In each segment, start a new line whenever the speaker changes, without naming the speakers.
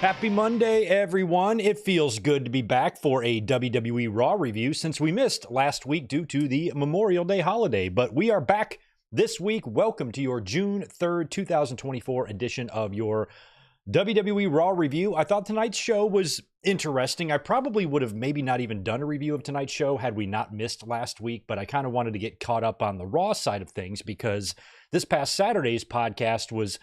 Happy Monday, everyone. It feels good to be back for a WWE Raw review since we missed last week due to the Memorial Day holiday. But we are back this week. Welcome to your June 3rd, 2024 edition of your WWE Raw review. I thought tonight's show was interesting. I probably would have maybe not even done a review of tonight's show had we not missed last week, but I kind of wanted to get caught up on the Raw side of things because this past Saturday's podcast was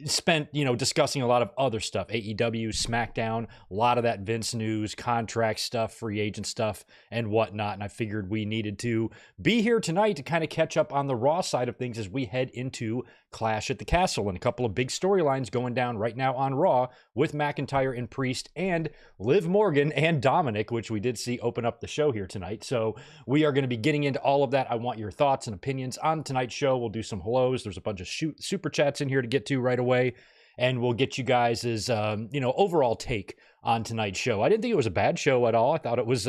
spent, discussing a lot of other stuff, AEW, SmackDown, a lot of that Vince news, contract stuff, free agent stuff, and whatnot. And I figured we needed to be here tonight to kind of catch up on the Raw side of things as we head into Clash at the Castle, and a couple of big storylines going down right now on Raw with McIntyre and Priest and Liv Morgan and Dominik, which we did see open up the show here tonight. So we are going to be getting into all of that. I want your thoughts and opinions on tonight's show. We'll do some hellos. There's a bunch of super chats in here to get to right away, and we'll get you guys' overall take on tonight's show. I didn't think it was a bad show at all. I thought it was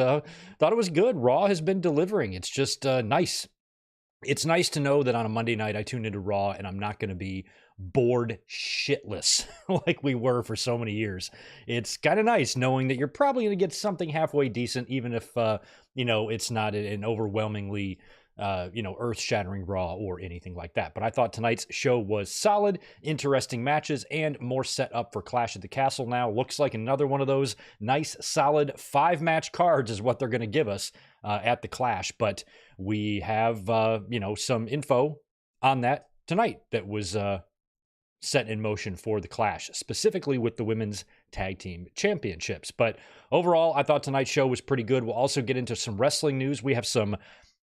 good. Raw has been delivering. It's just nice. It's nice to know that on a Monday night I tune into Raw and I'm not going to be bored shitless like we were for so many years. It's kind of nice knowing that you're probably going to get something halfway decent, even if it's not an overwhelmingly earth-shattering Raw or anything like that. But I thought tonight's show was solid, interesting matches, and more set up for Clash at the Castle now. Looks like another one of those nice, solid 5-match cards is what they're going to give us at the Clash. But we have, some info on that tonight that was set in motion for the Clash, specifically with the Women's Tag Team Championships. But overall, I thought tonight's show was pretty good. We'll also get into some wrestling news. We have some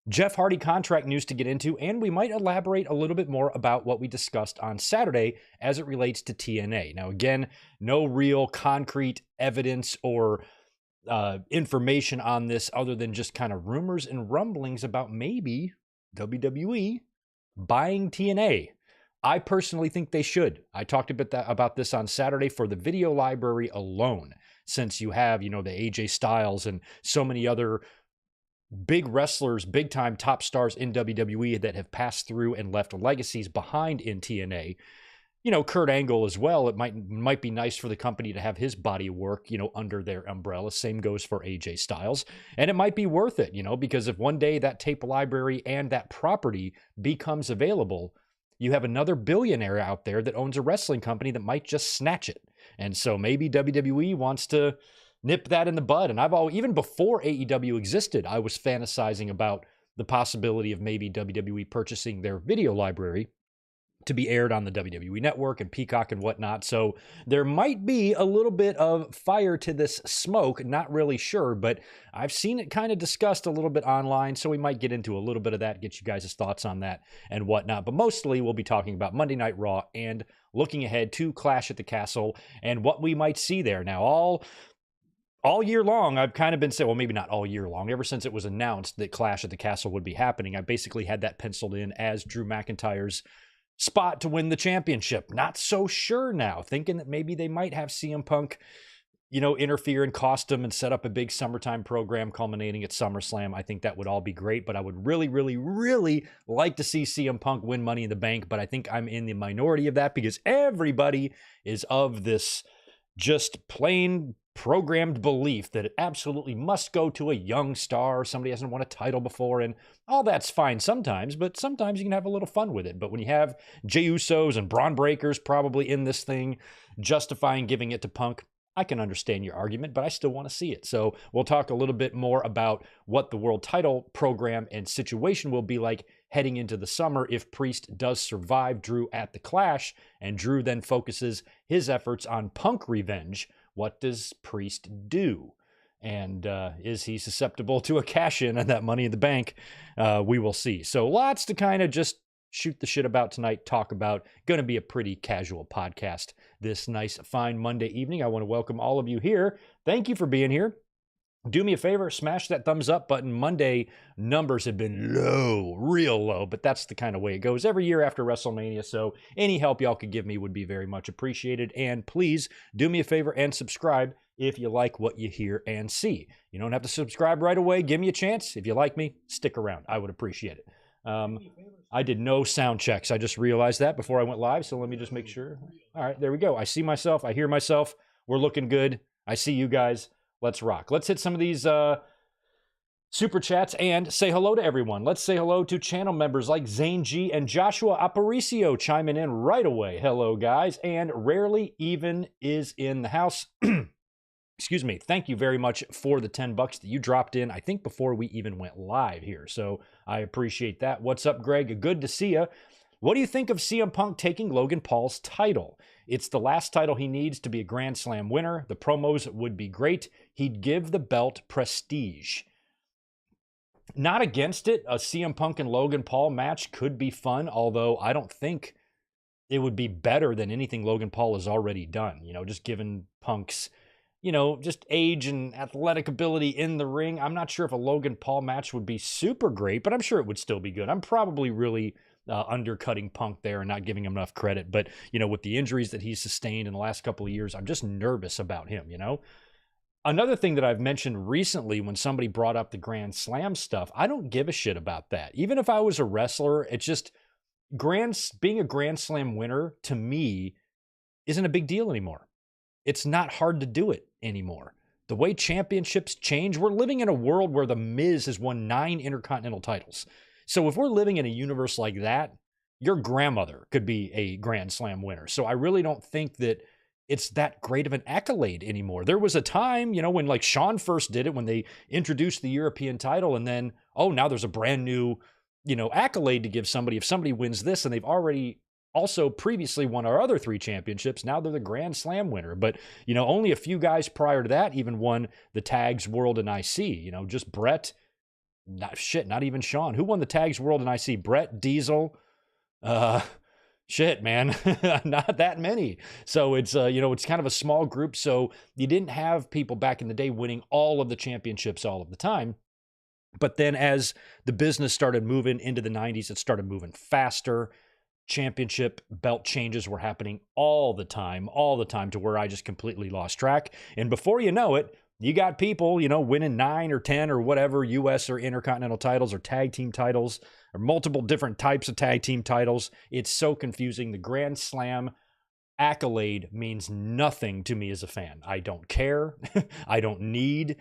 Jeff Hardy contract news to get into, and we might elaborate a little bit more about what we discussed on Saturday as it relates to TNA. Now, again, no real concrete evidence or information on this other than just kind of rumors and rumblings about maybe WWE buying TNA. I personally think they should. I talked a bit about this on Saturday for the video library alone, since you have, the AJ Styles and so many other big wrestlers, big-time top stars in WWE that have passed through and left legacies behind in TNA. Kurt Angle as well. It might be nice for the company to have his body of work, under their umbrella. Same goes for AJ Styles. And it might be worth it, because if one day that tape library and that property becomes available, you have another billionaire out there that owns a wrestling company that might just snatch it. And so maybe WWE wants to nip that in the bud. And even before AEW existed, I was fantasizing about the possibility of maybe WWE purchasing their video library to be aired on the WWE Network and Peacock and whatnot. So there might be a little bit of fire to this smoke. Not really sure, but I've seen it kind of discussed a little bit online. So we might get into a little bit of that, get you guys' thoughts on that and whatnot. But mostly we'll be talking about Monday Night Raw and looking ahead to Clash at the Castle and what we might see there. Now, all year long, I've kind of been saying, well, maybe not all year long, ever since it was announced that Clash at the Castle would be happening, I basically had that penciled in as Drew McIntyre's spot to win the championship. Not so sure now, thinking that maybe they might have CM Punk, interfere and cost him and set up a big summertime program culminating at SummerSlam. I think that would all be great, but I would really, really, really like to see CM Punk win Money in the Bank, but I think I'm in the minority of that because everybody is of this just plain programmed belief that it absolutely must go to a young star, somebody hasn't won a title before, and all that's fine sometimes, but sometimes you can have a little fun with it. But when you have Jey Usos and Braun Breakers probably in this thing justifying giving it to Punk, I can understand your argument, but I still want to see it. So we'll talk a little bit more about what the world title program and situation will be like heading into the summer if Priest does survive Drew at the Clash, and Drew then focuses his efforts on Punk revenge. What does Priest do? And is he susceptible to a cash-in on that Money in the Bank? We will see. So lots to kind of just shoot the shit about tonight, talk about. Going to be a pretty casual podcast this nice, fine Monday evening. I want to welcome all of you here. Thank you for being here. Do me a favor, smash that thumbs up button. Monday numbers have been low, real low, but that's the kind of way it goes every year after WrestleMania. So any help y'all could give me would be very much appreciated. And please do me a favor and subscribe if you like what you hear and see. You don't have to subscribe right away. Give me a chance. If you like me, stick around. I would appreciate it. I did no sound checks. I just realized that before I went live. So let me just make sure. All right, there we go. I see myself. I hear myself. We're looking good. I see you guys. Let's rock. Let's hit some of these super chats and say hello to everyone. Let's say hello to channel members like Zayn G and Joshua Aparicio chiming in right away. Hello, guys. And Rarely Even is in the house. Excuse me. Thank you very much for the $10 that you dropped in, I think, before we even went live here. So I appreciate that. What's up, Greg? Good to see you. What do you think of CM Punk taking Logan Paul's title? It's the last title he needs to be a Grand Slam winner. The promos would be great. He'd give the belt prestige. Not against it. A CM Punk and Logan Paul match could be fun, although I don't think it would be better than anything Logan Paul has already done. You know, just given Punk's, you know, just age and athletic ability in the ring. I'm not sure if a Logan Paul match would be super great, but I'm sure it would still be good. I'm probably really undercutting Punk there and not giving him enough credit. But, you know, with the injuries that he's sustained in the last couple of years, I'm just nervous about him, you know? Another thing that I've mentioned recently when somebody brought up the Grand Slam stuff, I don't give a shit about that. Even if I was a wrestler, it's just being a Grand Slam winner to me isn't a big deal anymore. It's not hard to do it anymore. The way championships change, we're living in a world where The Miz has won 9 Intercontinental titles. So if we're living in a universe like that, your grandmother could be a Grand Slam winner. So I really don't think that it's that great of an accolade anymore. There was a time, you know, when like Shawn first did it, when they introduced the European title, and then, oh, now there's a brand new, you know, accolade to give somebody. If somebody wins this and they've already also previously won our other 3 championships, now they're the Grand Slam winner. But, you know, only a few guys prior to that even won the tags, world, and IC. You know, just Brett, not even Shawn. Who won the tags, world, and IC? Brett, Diesel, shit, man, not that many. So it's, you know, it's kind of a small group. So you didn't have people back in the day winning all of the championships all of the time. But then as the business started moving into the 90s, it started moving faster. Championship belt changes were happening all the time to where I just completely lost track. And before you know it, you got people, you know, winning 9 or 10 or whatever US or Intercontinental titles or tag team titles or multiple different types of tag team titles. It's so confusing. The Grand Slam accolade means nothing to me as a fan. I don't care. I don't need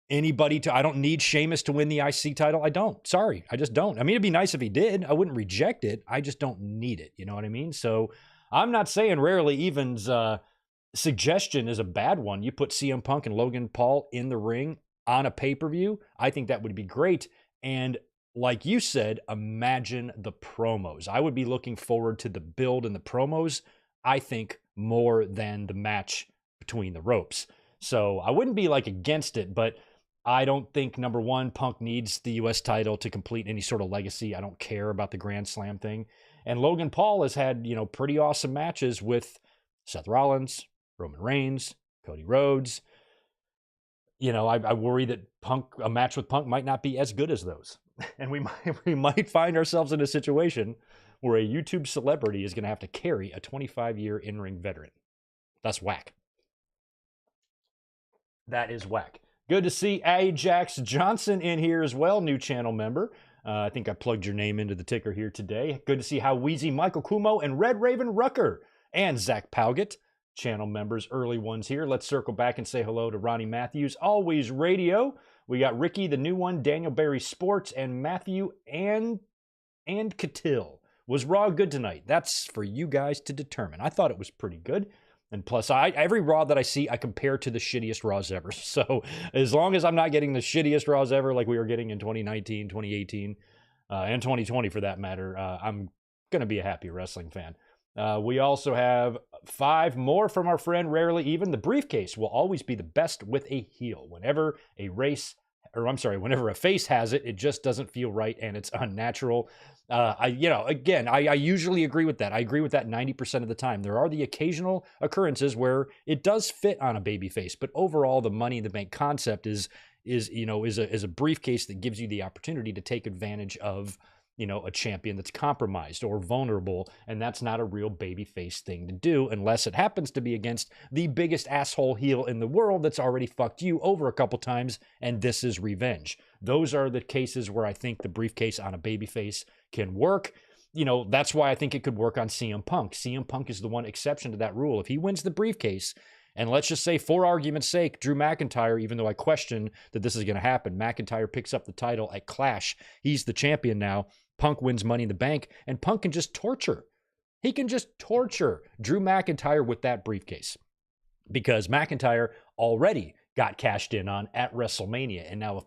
anybody to, I don't need Sheamus to win the IC title. I don't. Sorry. I just don't. I mean, it'd be nice if he did. I wouldn't reject it. I just don't need it. You know what I mean? So I'm not saying Rarely Even's suggestion is a bad one. You put CM Punk and Logan Paul in the ring on a pay-per-view. I think that would be great. And like you said, imagine the promos. I would be looking forward to the build and the promos, I think, more than the match between the ropes. So I wouldn't be like against it, but I don't think, number one, Punk needs the US title to complete any sort of legacy. I don't care about the Grand Slam thing. And Logan Paul has had, you know, pretty awesome matches with Seth Rollins, Roman Reigns, Cody Rhodes. You know, I worry that a match with Punk might not be as good as those. And we might find ourselves in a situation where a YouTube celebrity is going to have to carry a 25-year in-ring veteran. That's whack. That is whack. Good to see Ajax Johnson in here as well, new channel member. I think I plugged your name into the ticker here today. Good to see How Wheezy, Michael Kumo, and Red Raven Rucker, and Zach Palgett, channel members, early ones here. Let's circle back and say hello to Ronnie Matthews, Always Radio. We got Ricky, the new one, Daniel Barry Sports, and Matthew and Catil. Was Raw good tonight? That's for you guys to determine. I thought it was pretty good. And plus, every Raw that I see, I compare to the shittiest Raws ever. So as long as I'm not getting the shittiest Raws ever like we were getting in 2019, 2018, and 2020 for that matter, I'm going to be a happy wrestling fan. We also have 5 more from our friend Rarely Even. The briefcase will always be the best with a heel. Whenever a face has it, it just doesn't feel right and it's unnatural. I usually agree with that. I agree with that 90% of the time. There are the occasional occurrences where it does fit on a baby face, but overall, the Money in the Bank concept is a briefcase that gives you the opportunity to take advantage of, you know, a champion that's compromised or vulnerable, and that's not a real babyface thing to do unless it happens to be against the biggest asshole heel in the world that's already fucked you over a couple times, and this is revenge. Those are the cases where I think the briefcase on a babyface can work. You know, that's why I think it could work on CM Punk. CM Punk is the one exception to that rule. If he wins the briefcase, And let's just say, for argument's sake, Drew McIntyre, even though I question that this is going to happen, McIntyre picks up the title at Clash. He's the champion now. Punk wins Money in the Bank, and Punk can just torture. He can just torture Drew McIntyre with that briefcase, because McIntyre already got cashed in on at WrestleMania, and now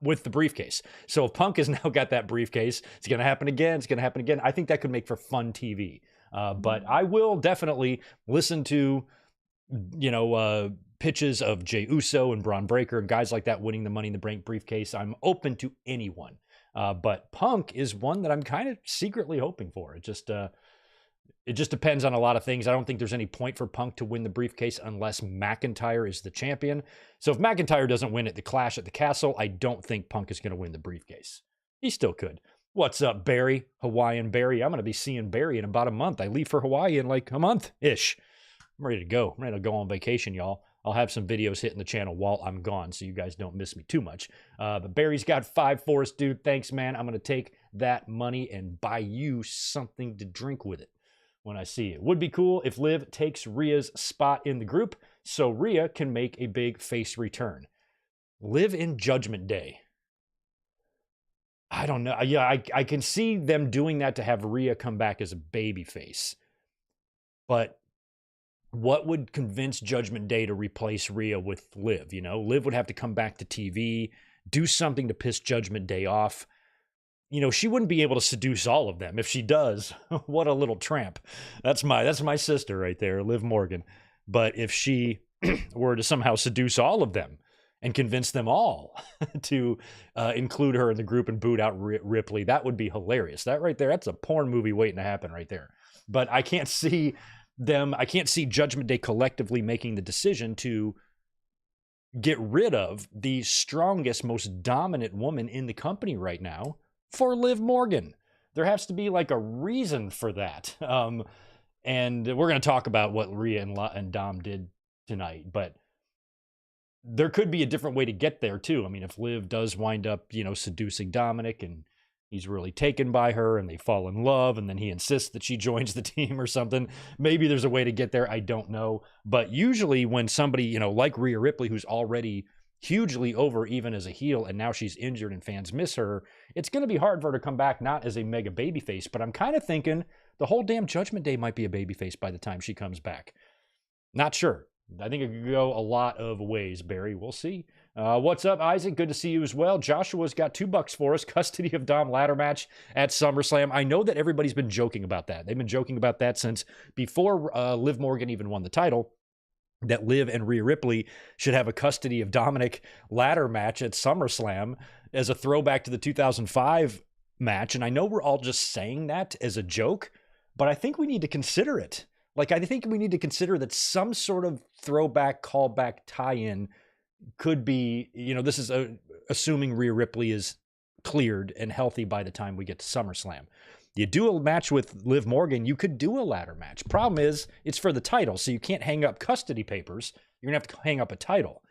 with the briefcase. So if Punk has now got that briefcase, it's going to happen again. It's going to happen again. I think that could make for fun TV. But I will definitely listen to, pitches of Jey Uso and Braun Breaker and guys like that winning the Money in the Bank briefcase. I'm open to anyone. But Punk is one that I'm kind of secretly hoping for. It just depends on a lot of things. I don't think there's any point for Punk to win the briefcase unless McIntyre is the champion. So if McIntyre doesn't win at the Clash at the Castle, I don't think Punk is going to win the briefcase. He still could. What's up, Barry? Hawaiian Barry. I'm going to be seeing Barry in about a month. I leave for Hawaii in like a month-ish. I'm ready to go. I'm ready to go on vacation, y'all. I'll have some videos hitting the channel while I'm gone so you guys don't miss me too much. But Barry's got 5 for us, dude. Thanks, man. I'm going to take that money and buy you something to drink with it when I see it. Would be cool if Liv takes Rhea's spot in the group so Rhea can make a big face return. Liv in Judgment Day. I don't know. Yeah, I can see them doing that to have Rhea come back as a baby face. But what would convince Judgment Day to replace Rhea with Liv? Liv would have to come back to TV, do something to piss Judgment Day off. She wouldn't be able to seduce all of them. If she does, what a little tramp. That's my sister right there, Liv Morgan. But if she were to somehow seduce all of them and convince them all to include her in the group and boot out Ripley, that would be hilarious. That right there, that's a porn movie waiting to happen right there. But I can't see Judgment Day collectively making the decision to get rid of the strongest, most dominant woman in the company right now for Liv Morgan. There has to be like a reason for that. And we're going to talk about what Rhea and Dom did tonight, but there could be a different way to get there too. I mean, if Liv does wind up, seducing Dominik and he's really taken by her and they fall in love and then he insists that she joins the team or something, maybe there's a way to get there. I don't know. But usually when somebody, like Rhea Ripley, who's already hugely over even as a heel, and now she's injured and fans miss her, it's going to be hard for her to come back not as a mega babyface, but I'm kind of thinking the whole damn Judgment Day might be a babyface by the time she comes back. Not sure. I think it could go a lot of ways, Barry. We'll see. What's up, Isaac? Good to see you as well. Joshua's got $2 for us. Custody of Dom ladder match at SummerSlam. I know that everybody's been joking about that. They've been joking about that since before Liv Morgan even won the title, that Liv and Rhea Ripley should have a custody of Dominik ladder match at SummerSlam as a throwback to the 2005 match. And I know we're all just saying that as a joke, but I think we need to consider it. I think we need to consider that some sort of throwback, callback, tie-in could be, this is assuming Rhea Ripley is cleared and healthy by the time we get to SummerSlam. You do a match with Liv Morgan, you could do a ladder match. Problem is, it's for the title, so you can't hang up custody papers. You're going to have to hang up a title.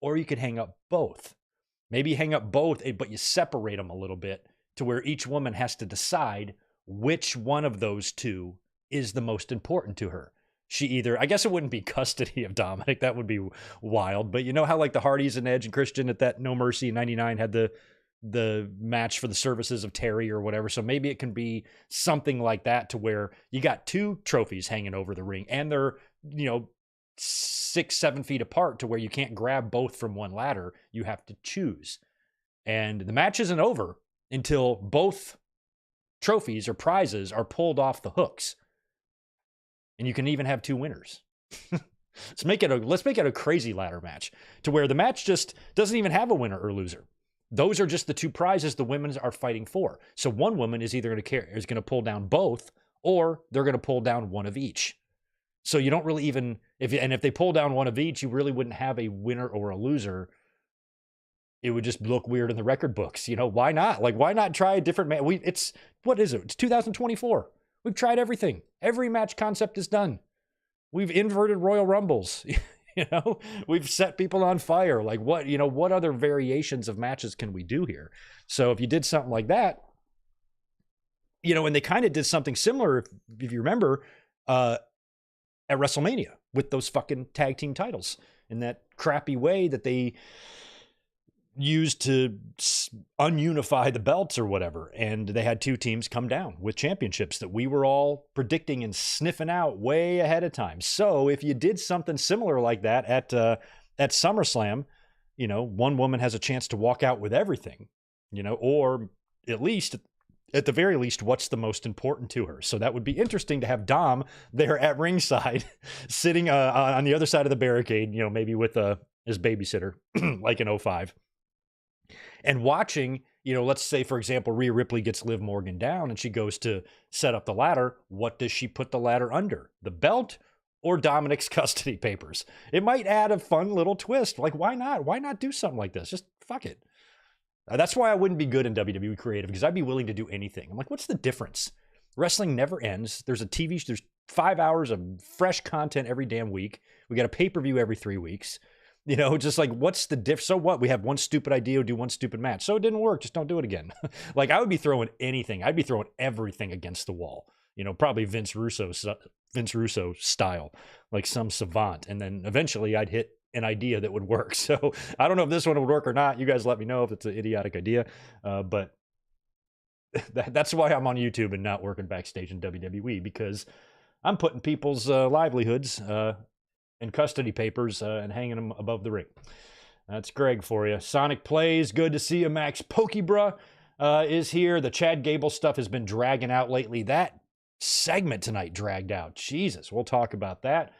Or you could hang up both. Maybe you hang up both, but you separate them a little bit to where each woman has to decide which one of those two is the most important to her. I guess it wouldn't be custody of Dominik. That would be wild. But you know how the Hardys and Edge and Christian at that No Mercy in 99 had the match for the services of Terry or whatever. So maybe it can be something like that to where you got 2 trophies hanging over the ring and they're, 6-7 feet apart to where you can't grab both from one ladder. You have to choose. And the match isn't over until both trophies or prizes are pulled off the hooks. And you can even have 2 winners. let's make it a crazy ladder match to where the match just doesn't even have a winner or loser. Those are just the 2 prizes the women are fighting for. So one woman is either going to pull down both, or they're going to pull down one of each. So you don't really even if they pull down one of each, you really wouldn't have a winner or a loser. It would just look weird in the record books. Why not? Why not try a different match? It's 2024. We've tried everything. Every match concept is done. We've inverted Royal Rumbles. We've set people on fire. What other variations of matches can we do here? So if you did something like that, and they kind of did something similar, if you remember, at WrestleMania. with those fucking tag team titles in that crappy way that they used to ununify the belts or whatever. And they had two teams come down with championships that we were all predicting and sniffing out way ahead of time. So if you did something similar like that at SummerSlam, you know, one woman has a chance to walk out with everything, you know, or at the very least, what's the most important to her. So that would be interesting to have Dom there at ringside, sitting on the other side of the barricade, you know, maybe with his babysitter, like in 05. And watching, you know, let's say, for example, Rhea Ripley gets Liv Morgan down and she goes to set up the ladder. What does she put the ladder under? The belt or Dominik's custody papers? It might add a fun little twist. Like, why not? Why not do something like this? Just fuck it. That's why I wouldn't be good in WWE creative, because I'd be willing to do anything. I'm like, what's the difference? Wrestling never ends. There's a TV show, there's 5 hours of fresh content every damn week. We got a pay-per-view every 3 weeks. You know, just like, what's the diff? So what? We have one stupid idea, do one stupid match. So it didn't work. Just don't do it again. Like, I would be throwing anything. I'd be throwing everything against the wall. You know, probably Vince Russo style, like some savant. And then eventually I'd hit an idea that would work. So I don't know if this one would work or not. You guys let me know if it's an idiotic idea. But that's why I'm on YouTube and not working backstage in WWE, because I'm putting people's livelihoods and custody papers and hanging them above the ring. That's Greg for you. Sonic Plays, good to see you. Max Pokebra is here. The Chad Gable stuff has been dragging out lately. That segment tonight dragged out. Jesus, we'll talk about that.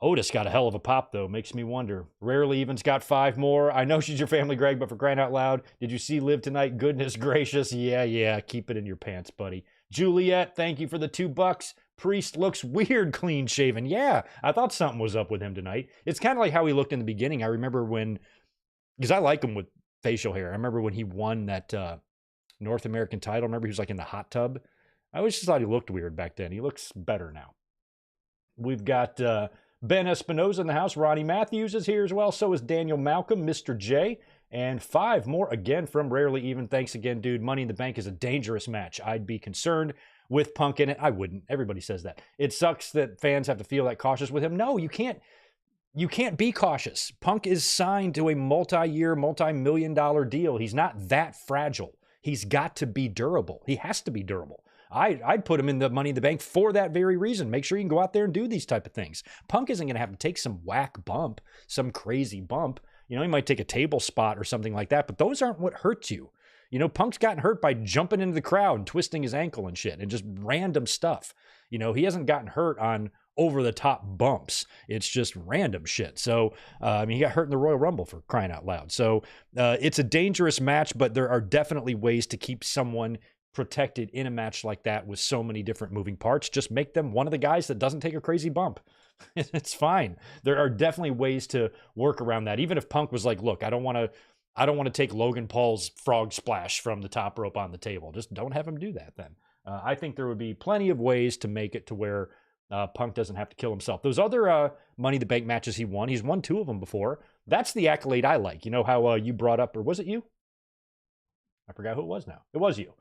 Otis got a hell of a pop, though. Makes me wonder. Rarely Even's got 5 more. I know she's your family, Greg, but for crying out loud, did you see Liv tonight? Goodness gracious. Yeah. Keep it in your pants, buddy. Juliet, thank you for the $2. Priest looks weird clean shaven. Yeah, I thought something was up with him tonight. It's kind of like how he looked in the beginning. I remember when, because I like him with facial hair. I remember when he won that North American title. I remember he was like in the hot tub. I always just thought he looked weird back then. He looks better now. We've got Ben Espinoza in the house. Ronnie Matthews is here as well. So is Daniel Malcolm, Mr. J. And 5 more again from Rarely Even. Thanks again, dude. Money in the Bank is a dangerous match. I'd be concerned with Punk in it. I wouldn't. Everybody says that. It sucks that fans have to feel that cautious with him. No, you can't. You can't be cautious. Punk is signed to a multi-year, multi-million-dollar deal. He's not that fragile. He's got to be durable. He has to be durable. I'd put him in the Money in the Bank for that very reason. Make sure you can go out there and do these type of things. Punk isn't going to have to take some whack bump, some crazy bump. You know, he might take a table spot or something like that, but those aren't what hurts you. You know, Punk's gotten hurt by jumping into the crowd and twisting his ankle and shit and just random stuff. You know, he hasn't gotten hurt on over-the-top bumps. It's just random shit. So, I mean, he got hurt in the Royal Rumble, for crying out loud. So, it's a dangerous match, but there are definitely ways to keep someone protected in a match like that with so many different moving parts. Just make them one of the guys that doesn't take a crazy bump. It's fine. There are definitely ways to work around that. Even if Punk was like, look, I don't want to take Logan Paul's frog splash from the top rope on the table. Just don't have him do that then. I think there would be plenty of ways to make it to where Punk doesn't have to kill himself. Those other Money in the Bank matches he's won 2 of them before. That's the accolade I like. You know how you brought up, or was it you? I forgot who it was now. It was you.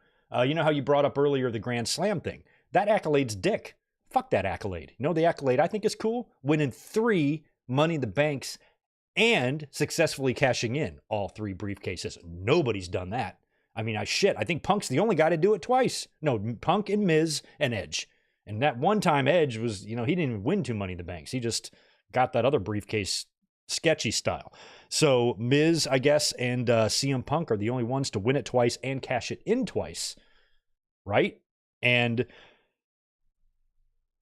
You know how you brought up earlier the Grand Slam thing? That accolade's dick. Fuck that accolade. You know the accolade I think is cool? Winning 3 Money in the Banks and successfully cashing in all 3 briefcases. Nobody's done that. I mean, I think Punk's the only guy to do it twice. No, Punk and Miz and Edge. And that one time Edge was, you know, he didn't even win 2 Money in the Banks. He just got that other briefcase sketchy style. So Miz, I guess, and CM Punk are the only ones to win it twice and cash it in twice. Right? And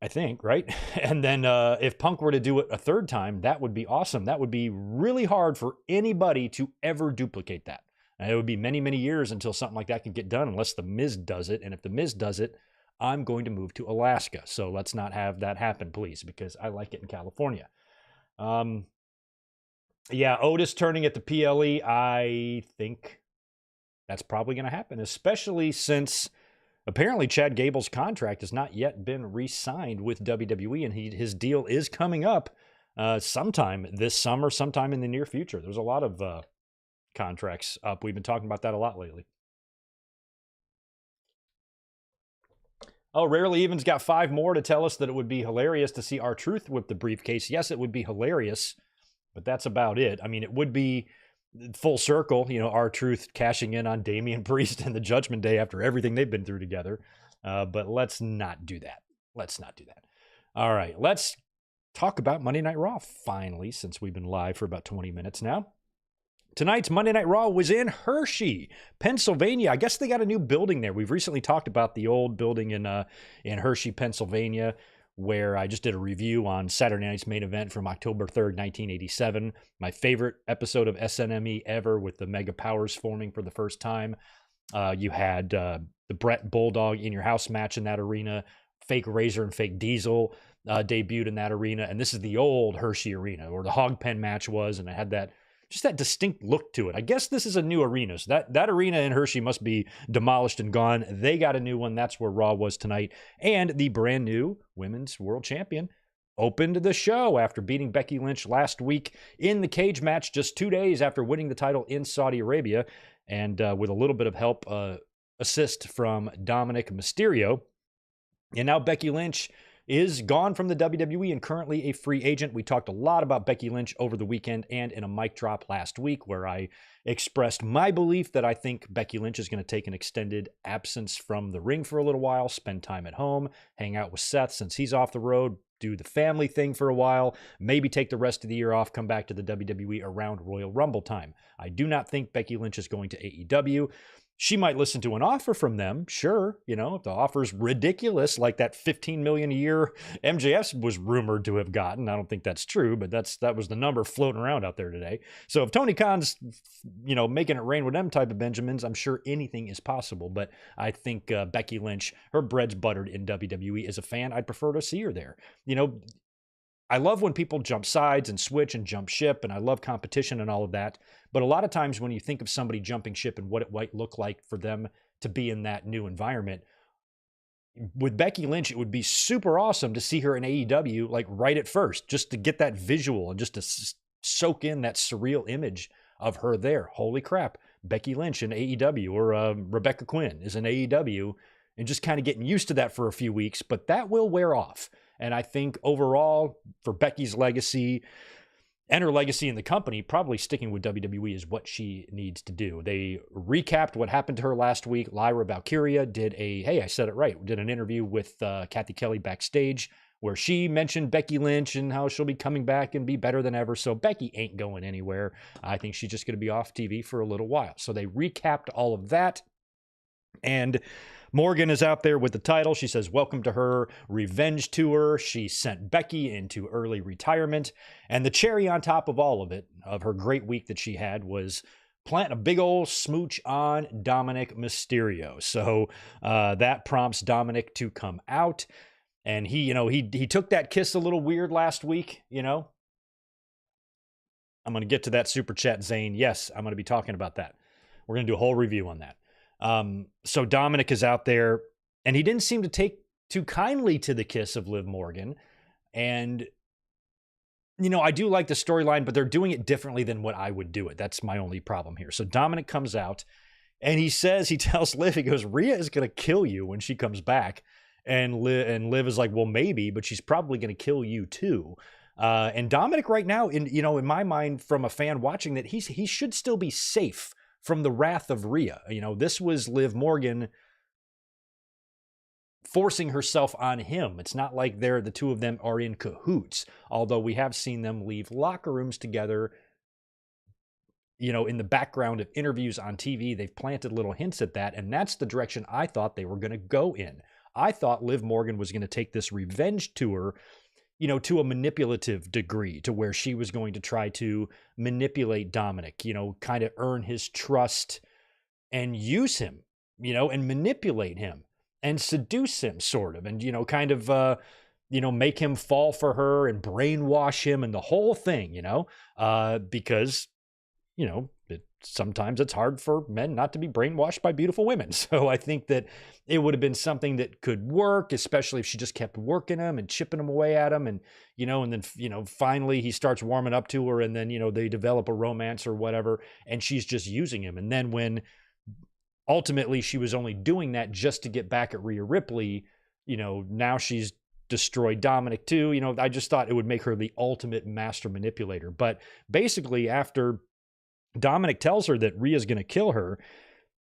I think, right? And then if Punk were to do it a 3rd time, that would be awesome. That would be really hard for anybody to ever duplicate that. And it would be many, many years until something like that can get done, unless the Miz does it. And if the Miz does it, I'm going to move to Alaska. So let's not have that happen, please, because I like it in California. Yeah, Otis turning at the PLE, I think that's probably going to happen, especially since apparently Chad Gable's contract has not yet been re-signed with WWE, and his deal is coming up sometime this summer, sometime in the near future. There's a lot of contracts up. We've been talking about that a lot lately. Oh, Rarely Even's got 5 more to tell us that it would be hilarious to see R-Truth whip the briefcase. Yes, it would be hilarious, but that's about it. I mean, it would be full circle, R-Truth cashing in on Damian Priest and the Judgment Day after everything they've been through together. But let's not do that. Let's not do that. All right, let's talk about Monday Night Raw finally, since we've been live for about 20 minutes now. Tonight's Monday Night Raw was in Hershey, Pennsylvania. I guess they got a new building there. We've recently talked about the old building in Hershey, Pennsylvania, where I just did a review on Saturday Night's Main Event from October 3rd, 1987. My favorite episode of SNME ever, with the Mega Powers forming for the first time. You had the Brett Bulldog In Your House match in that arena. Fake Razor and Fake Diesel debuted in that arena. And this is the old Hershey arena, where the Hog Pen match was, and it had that distinct look to it. I guess this is a new arena, so that arena in Hershey must be demolished and gone. They got a new one. That's where Raw was tonight. And the brand new Women's World Champion opened the show after beating Becky Lynch last week in the cage match, just 2 days after winning the title in Saudi Arabia, and with a little bit of help, assist from Dominik Mysterio. And now Becky Lynch is gone from the WWE and currently a free agent. We talked a lot about Becky Lynch over the weekend and in a mic drop last week, where I expressed my belief that I think Becky Lynch is going to take an extended absence from the ring for a little while, spend time at home, hang out with Seth since he's off the road, do the family thing for a while, maybe take the rest of the year off, come back to the WWE around Royal Rumble time. I do not think Becky Lynch is going to AEW. She might listen to an offer from them, sure. If the offer's ridiculous, like that $15 million a year MJF was rumored to have gotten. I don't think that's true, but that was the number floating around out there today. So if Tony Khan's, making it rain with them type of Benjamins, I'm sure anything is possible. But I think Becky Lynch, her bread's buttered in WWE. As a fan, I'd prefer to see her there. I love when people jump sides and switch and jump ship, and I love competition and all of that. But a lot of times when you think of somebody jumping ship and what it might look like for them to be in that new environment, with Becky Lynch, it would be super awesome to see her in AEW, like right at first, just to get that visual and just to soak in that surreal image of her there. Holy crap, Becky Lynch in AEW, or Rebecca Quinn is in AEW, and just kind of getting used to that for a few weeks, but that will wear off. And I think overall, for Becky's legacy and her legacy in the company, probably sticking with WWE is what she needs to do. They recapped what happened to her last week. Lyra Valkyria did an interview with Kathy Kelly backstage, where she mentioned Becky Lynch and how she'll be coming back and be better than ever. So Becky ain't going anywhere. I think she's just going to be off TV for a little while. So they recapped all of that. And Morgan is out there with the title. She says, welcome to her revenge tour. She sent Becky into early retirement. And the cherry on top of all of it, of her great week that she had, was planting a big old smooch on Dominik Mysterio. So that prompts Dominik to come out. And he took that kiss a little weird last week, I'm going to get to that super chat, Zayn. Yes, I'm going to be talking about that. We're going to do a whole review on that. So Dominik is out there, and he didn't seem to take too kindly to the kiss of Liv Morgan. And, I do like the storyline, but they're doing it differently than what I would do it. That's my only problem here. So Dominik comes out, and he tells Liv, he goes, Rhea is going to kill you when she comes back. And Liv is like, well, maybe, but she's probably going to kill you too. And Dominik right now, in my mind, from a fan watching that, he should still be safe from the wrath of Rhea. This was Liv Morgan forcing herself on him. It's not like the two of them are in cahoots, although we have seen them leave locker rooms together. In the background of interviews on TV, they've planted little hints at that, and that's the direction I thought they were going to go in. I thought Liv Morgan was going to take this revenge tour, to a manipulative degree, to where she was going to try to manipulate Dominik, kind of earn his trust and use him, and manipulate him and seduce him, sort of, and, kind of, make him fall for her and brainwash him and the whole thing, because, sometimes it's hard for men not to be brainwashed by beautiful women. So I think that it would have been something that could work, especially if she just kept working him and chipping him away at him. And, and then, finally he starts warming up to her, and then, they develop a romance or whatever, and she's just using him. And then when ultimately she was only doing that just to get back at Rhea Ripley, now she's destroyed Dominik too. I just thought it would make her the ultimate master manipulator. But basically, after Dominik tells her that Rhea's going to kill her,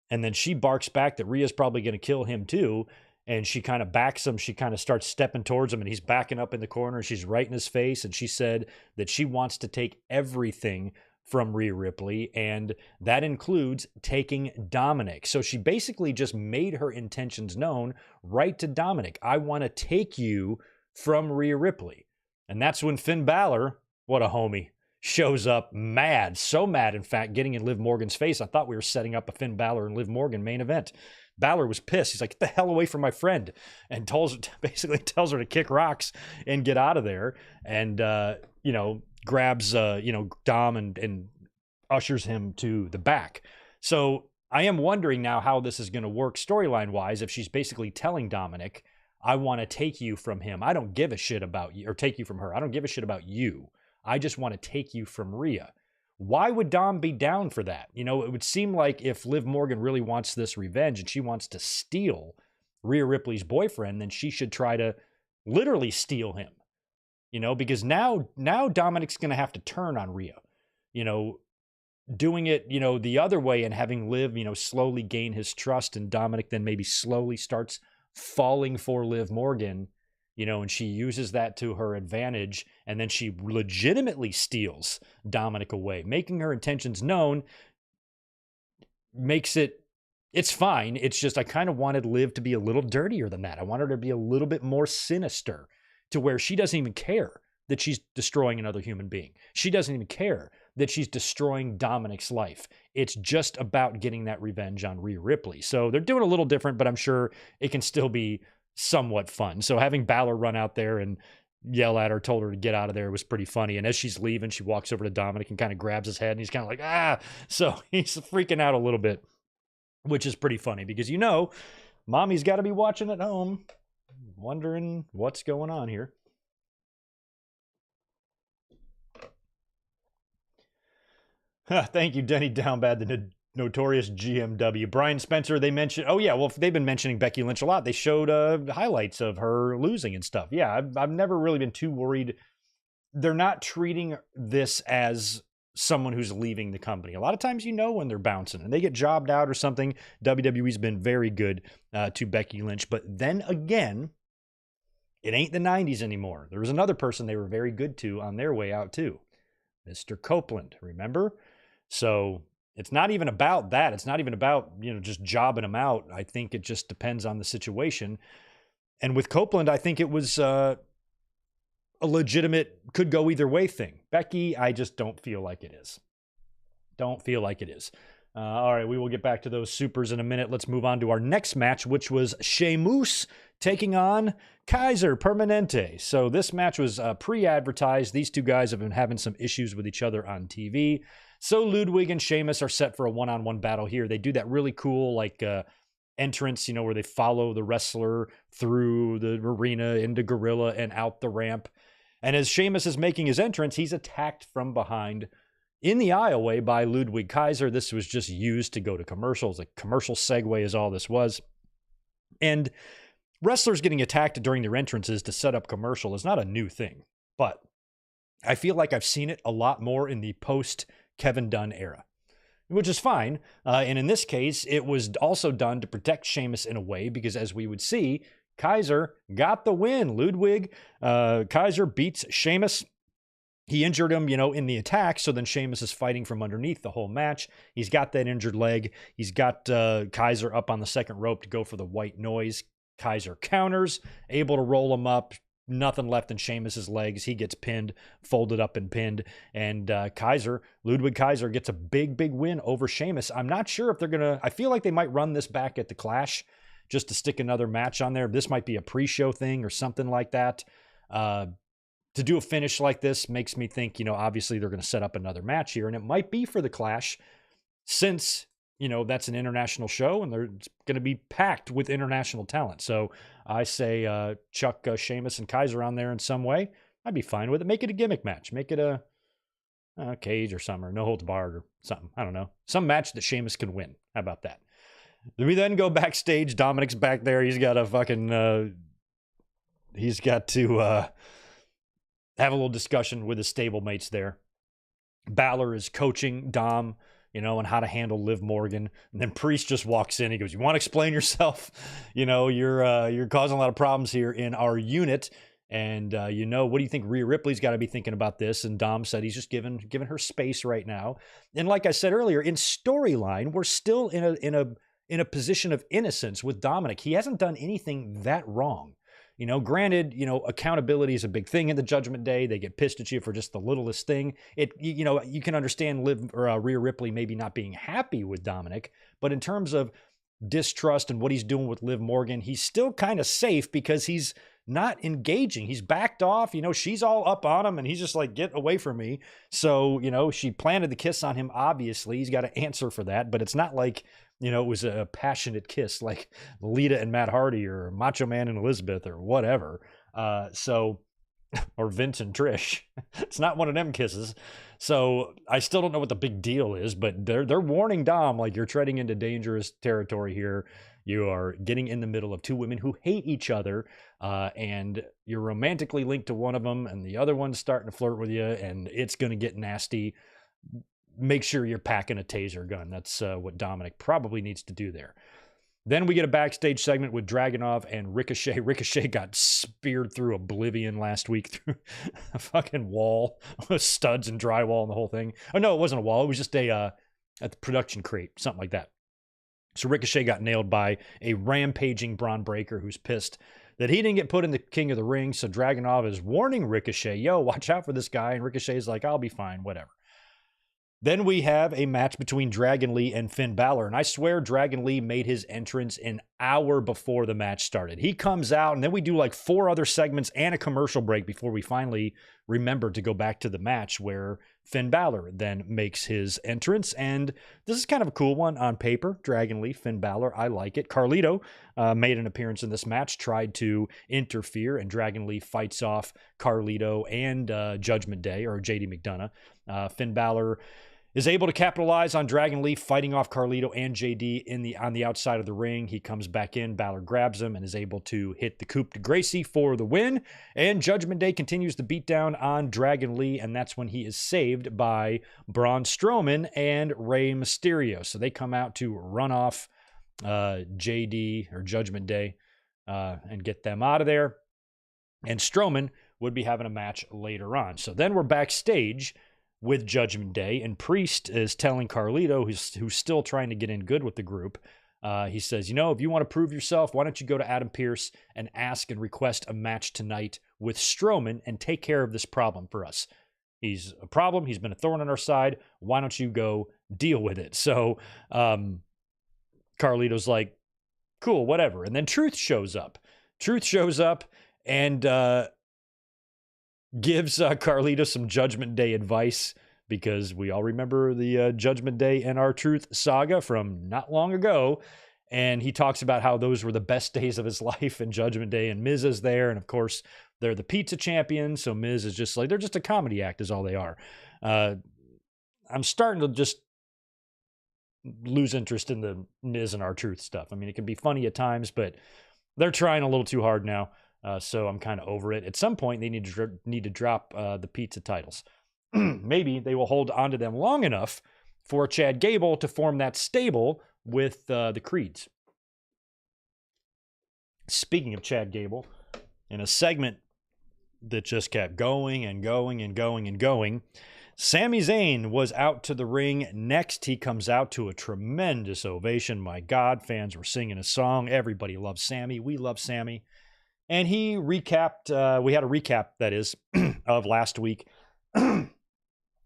and then she barks back that Rhea's probably going to kill him too, and she kind of backs him. She kind of starts stepping towards him, and he's backing up in the corner. She's right in his face, and she said that she wants to take everything from Rhea Ripley, and that includes taking Dominik. So she basically just made her intentions known right to Dominik. I want to take you from Rhea Ripley. And that's when Finn Balor, what a homie, shows up mad, so mad, in fact, getting in Liv Morgan's face. I thought we were setting up a Finn Balor and Liv Morgan main event. Balor was pissed. He's like, get the hell away from my friend, and basically tells her to kick rocks and get out of there. And, grabs, Dom and ushers him to the back. So I am wondering now how this is going to work storyline-wise if she's basically telling Dominik, I want to take you from him. I don't give a shit about you, or take you from her. I don't give a shit about you. I just want to take you from Rhea. Why would Dom be down for that? It would seem like if Liv Morgan really wants this revenge and she wants to steal Rhea Ripley's boyfriend, then she should try to literally steal him. Because now Dominik's going to have to turn on Rhea. Doing it, the other way and having Liv, slowly gain his trust, and Dominik then maybe slowly starts falling for Liv Morgan, and she uses that to her advantage, and then she legitimately steals Dominik away. Making her intentions known makes it's fine. It's just I kind of wanted Liv to be a little dirtier than that. I wanted her to be a little bit more sinister, to where she doesn't even care that she's destroying another human being. She doesn't even care that she's destroying Dominik's life. It's just about getting that revenge on Rhea Ripley. So they're doing a little different, but I'm sure it can still be somewhat fun. So having Balor run out there and yell at her, told her to get out of there, was pretty funny. And as she's leaving, she walks over to Dominik and kind of grabs his head, and he's kind of like, ah. So he's freaking out a little bit, which is pretty funny because, mommy's got to be watching at home, wondering what's going on here. Thank you, Denny Downbad, the notorious GMW. Brian Spencer, they mentioned, they've been mentioning Becky Lynch a lot. They showed highlights of her losing and stuff. Yeah, I've never really been too worried. They're not treating this as someone who's leaving the company. A lot of times when they're bouncing and they get jobbed out or something. WWE's been very good to Becky Lynch. But then again, it ain't the 90s anymore. There was another person they were very good to on their way out too. Mr. Copeland, remember? So it's not even about that. It's not even about, just jobbing him out. I think it just depends on the situation. And with Copeland, I think it was a legitimate, could go either way thing. Becky, I just don't feel like it is. Don't feel like it is. All right, we will get back to those supers in a minute. Let's move on to our next match, which was Sheamus taking on Kaiser Permanente. So this match was pre-advertised. These two guys have been having some issues with each other on TV. So Ludwig and Sheamus are set for a one-on-one battle here. They do that really cool, entrance, where they follow the wrestler through the arena into Gorilla and out the ramp. And as Sheamus is making his entrance, he's attacked from behind in the aisleway by Ludwig Kaiser. This was just used to go to commercials. A commercial segue is all this was. And wrestlers getting attacked during their entrances to set up commercial is not a new thing. But I feel like I've seen it a lot more in the post-Kevin Dunn era, which is fine. And in this case, it was also done to protect Sheamus in a way, because as we would see, Kaiser got the win. Ludwig Kaiser beats Sheamus. He injured him, in the attack, so then Sheamus is fighting from underneath the whole match. He's got that injured leg. He's got Kaiser up on the second rope to go for the white noise. Kaiser counters, able to roll him up. Nothing left in Sheamus's legs. He gets pinned, folded up and pinned. And Ludwig Kaiser gets a big, big win over Sheamus. I'm not sure if they're going to, I feel like they might run this back at the Clash just to stick another match on there. This might be a pre-show thing or something like that. To do a finish like this makes me think, obviously they're going to set up another match here, and it might be for the Clash, since, that's an international show and they're going to be packed with international talent. So I say chuck Sheamus and Kaiser on there in some way. I'd be fine with it. Make it a gimmick match. Make it a cage or something, or no holds barred or something. I don't know. Some match that Sheamus can win. How about that? We then go backstage. Dominik's back there. He's got a fucking he's got to have a little discussion with his stablemates there. Balor is coaching Dom, on how to handle Liv Morgan. And then Priest just walks in. He goes, "You want to explain yourself? You're causing a lot of problems here in our unit. And, what do you think Rhea Ripley's got to be thinking about this?" And Dom said he's just giving her space right now. And like I said earlier, in storyline, we're still in a position of innocence with Dominik. He hasn't done anything that wrong. Granted, accountability is a big thing in the Judgment Day. They get pissed at you for just the littlest thing. You can understand Rhea Ripley maybe not being happy with Dominik, but in terms of distrust and what he's doing with Liv Morgan, he's still kind of safe because he's not engaging. He's backed off. She's all up on him and he's just like, "Get away from me." So, she planted the kiss on him. Obviously, he's got to answer for that, but it's not like, it was a passionate kiss like Lita and Matt Hardy or Macho Man and Elizabeth or whatever. Or Vince and Trish. It's not one of them kisses. So I still don't know what the big deal is, but they're warning Dom, like, you're treading into dangerous territory here. You are getting in the middle of two women who hate each other, and you're romantically linked to one of them, and the other one's starting to flirt with you, and it's going to get nasty. Make sure you're packing a taser gun. That's what Dominik probably needs to do there. Then we get a backstage segment with Dragunov and Ricochet. Ricochet got speared through oblivion last week through a fucking wall with studs and drywall and the whole thing. Oh, no, it wasn't a wall. It was just a production crate, something like that. So Ricochet got nailed by a rampaging Braun Breaker who's pissed that he didn't get put in the King of the Ring. So Dragunov is warning Ricochet, "Yo, watch out for this guy." And Ricochet's like, "I'll be fine, whatever." Then we have a match between Dragon Lee and Finn Balor. And I swear Dragon Lee made his entrance an hour before the match started. He comes out, and then we do like 4 other segments and a commercial break before we finally remember to go back to the match, where Finn Balor then makes his entrance. And this is kind of a cool one on paper. Dragon Lee, Finn Balor, I like it. Carlito made an appearance in this match, tried to interfere, and Dragon Lee fights off Carlito and Judgment Day, or JD McDonough. Finn Balor is able to capitalize on Dragon Lee fighting off Carlito and JD on the outside of the ring. He comes back in, Balor grabs him and is able to hit the coup de Gracie for the win. And Judgment Day continues to beat down on Dragon Lee, and that's when he is saved by Braun Strowman and Rey Mysterio. So they come out to run off JD or Judgment Day and get them out of there. And Strowman would be having a match later on. So then we're backstage with Judgment Day, and Priest is telling Carlito, who's still trying to get in good with the group, he says, if you want to prove yourself, why don't you go to Adam Pearce and ask and request a match tonight with Strowman and take care of this problem for us. He's a problem. He's been a thorn on our side. Why don't you go deal with it? So Carlito's like, cool, whatever. And then Truth shows up. And gives Carlito some Judgment Day advice, because we all remember the Judgment Day and R-Truth saga from not long ago. And he talks about how those were the best days of his life in Judgment Day, and Miz is there. And of course, they're the pizza champions. So Miz is just like, they're just a comedy act is all they are. I'm starting to just lose interest in the Miz and R-Truth stuff. I mean, it can be funny at times, but they're trying a little too hard now. So I'm kind of over it. At some point, they need to drop the pizza titles. Maybe they will hold on to them long enough for Chad Gable to form that stable with the Creeds. Speaking of Chad Gable, in a segment that just kept going and going and going and going, Sami Zayn was out to the ring. Next, he comes out to a tremendous ovation. My God, fans were singing a song. Everybody loves Sami. We love Sami. And he recapped, we had a recap, that is, of last week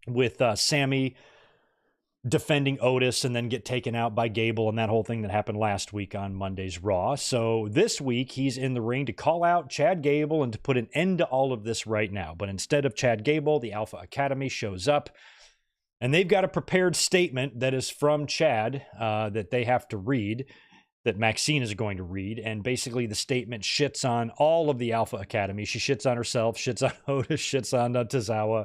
with Sami defending Otis and then get taken out by Gable and that whole thing that happened last week on Monday's Raw. So this week, he's in the ring to call out Chad Gable and to put an end to all of this right now. But instead of Chad Gable, the Alpha Academy shows up, and they've got a prepared statement that is from Chad that they have to read, that Maxine is going to read. And basically the statement shits on all of the Alpha Academy. She shits on herself, shits on Otis, shits on Tozawa,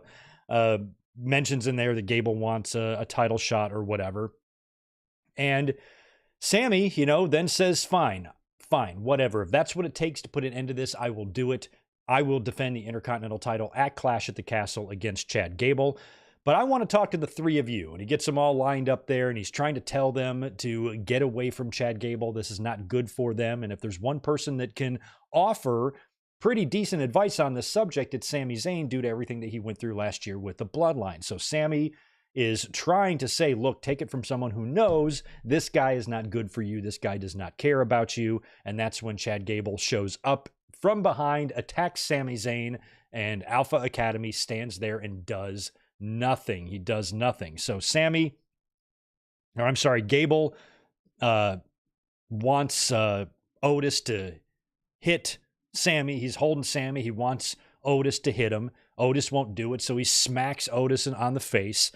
mentions in there that Gable wants a title shot or whatever. And Sami, then says, fine, fine, whatever. If that's what it takes to put an end to this, I will do it. I will defend the Intercontinental title at Clash at the Castle against Chad Gable. But I want to talk to the three of you. And he gets them all lined up there, and he's trying to tell them to get away from Chad Gable. This is not good for them. And if there's one person that can offer pretty decent advice on this subject, it's Sami Zayn, due to everything that he went through last year with the Bloodline. So Sami is trying to say, look, take it from someone who knows this guy is not good for you. This guy does not care about you. And that's when Chad Gable shows up from behind, attacks Sami Zayn, and Alpha Academy stands there and does nothing. He does nothing. So Gable wants Otis to hit Sami. He's holding Sami. He wants Otis to hit him. Otis won't do it, so he smacks Otis on the face.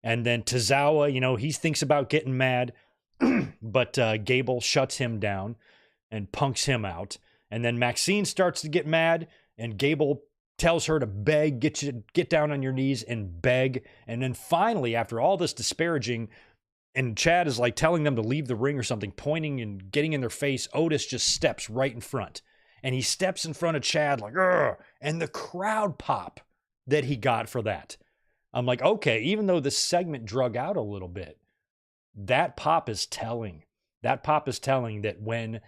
And then Tozawa, he thinks about getting mad, but Gable shuts him down and punks him out. And then Maxine starts to get mad, and Gable tells her to beg, get down on your knees and beg. And then finally, after all this disparaging, and Chad is like telling them to leave the ring or something, pointing and getting in their face, Otis just steps right in front. And he steps in front of Chad like, ugh, and the crowd pop that he got for that. I'm like, okay, even though this segment drug out a little bit, that pop is telling. That pop is telling that when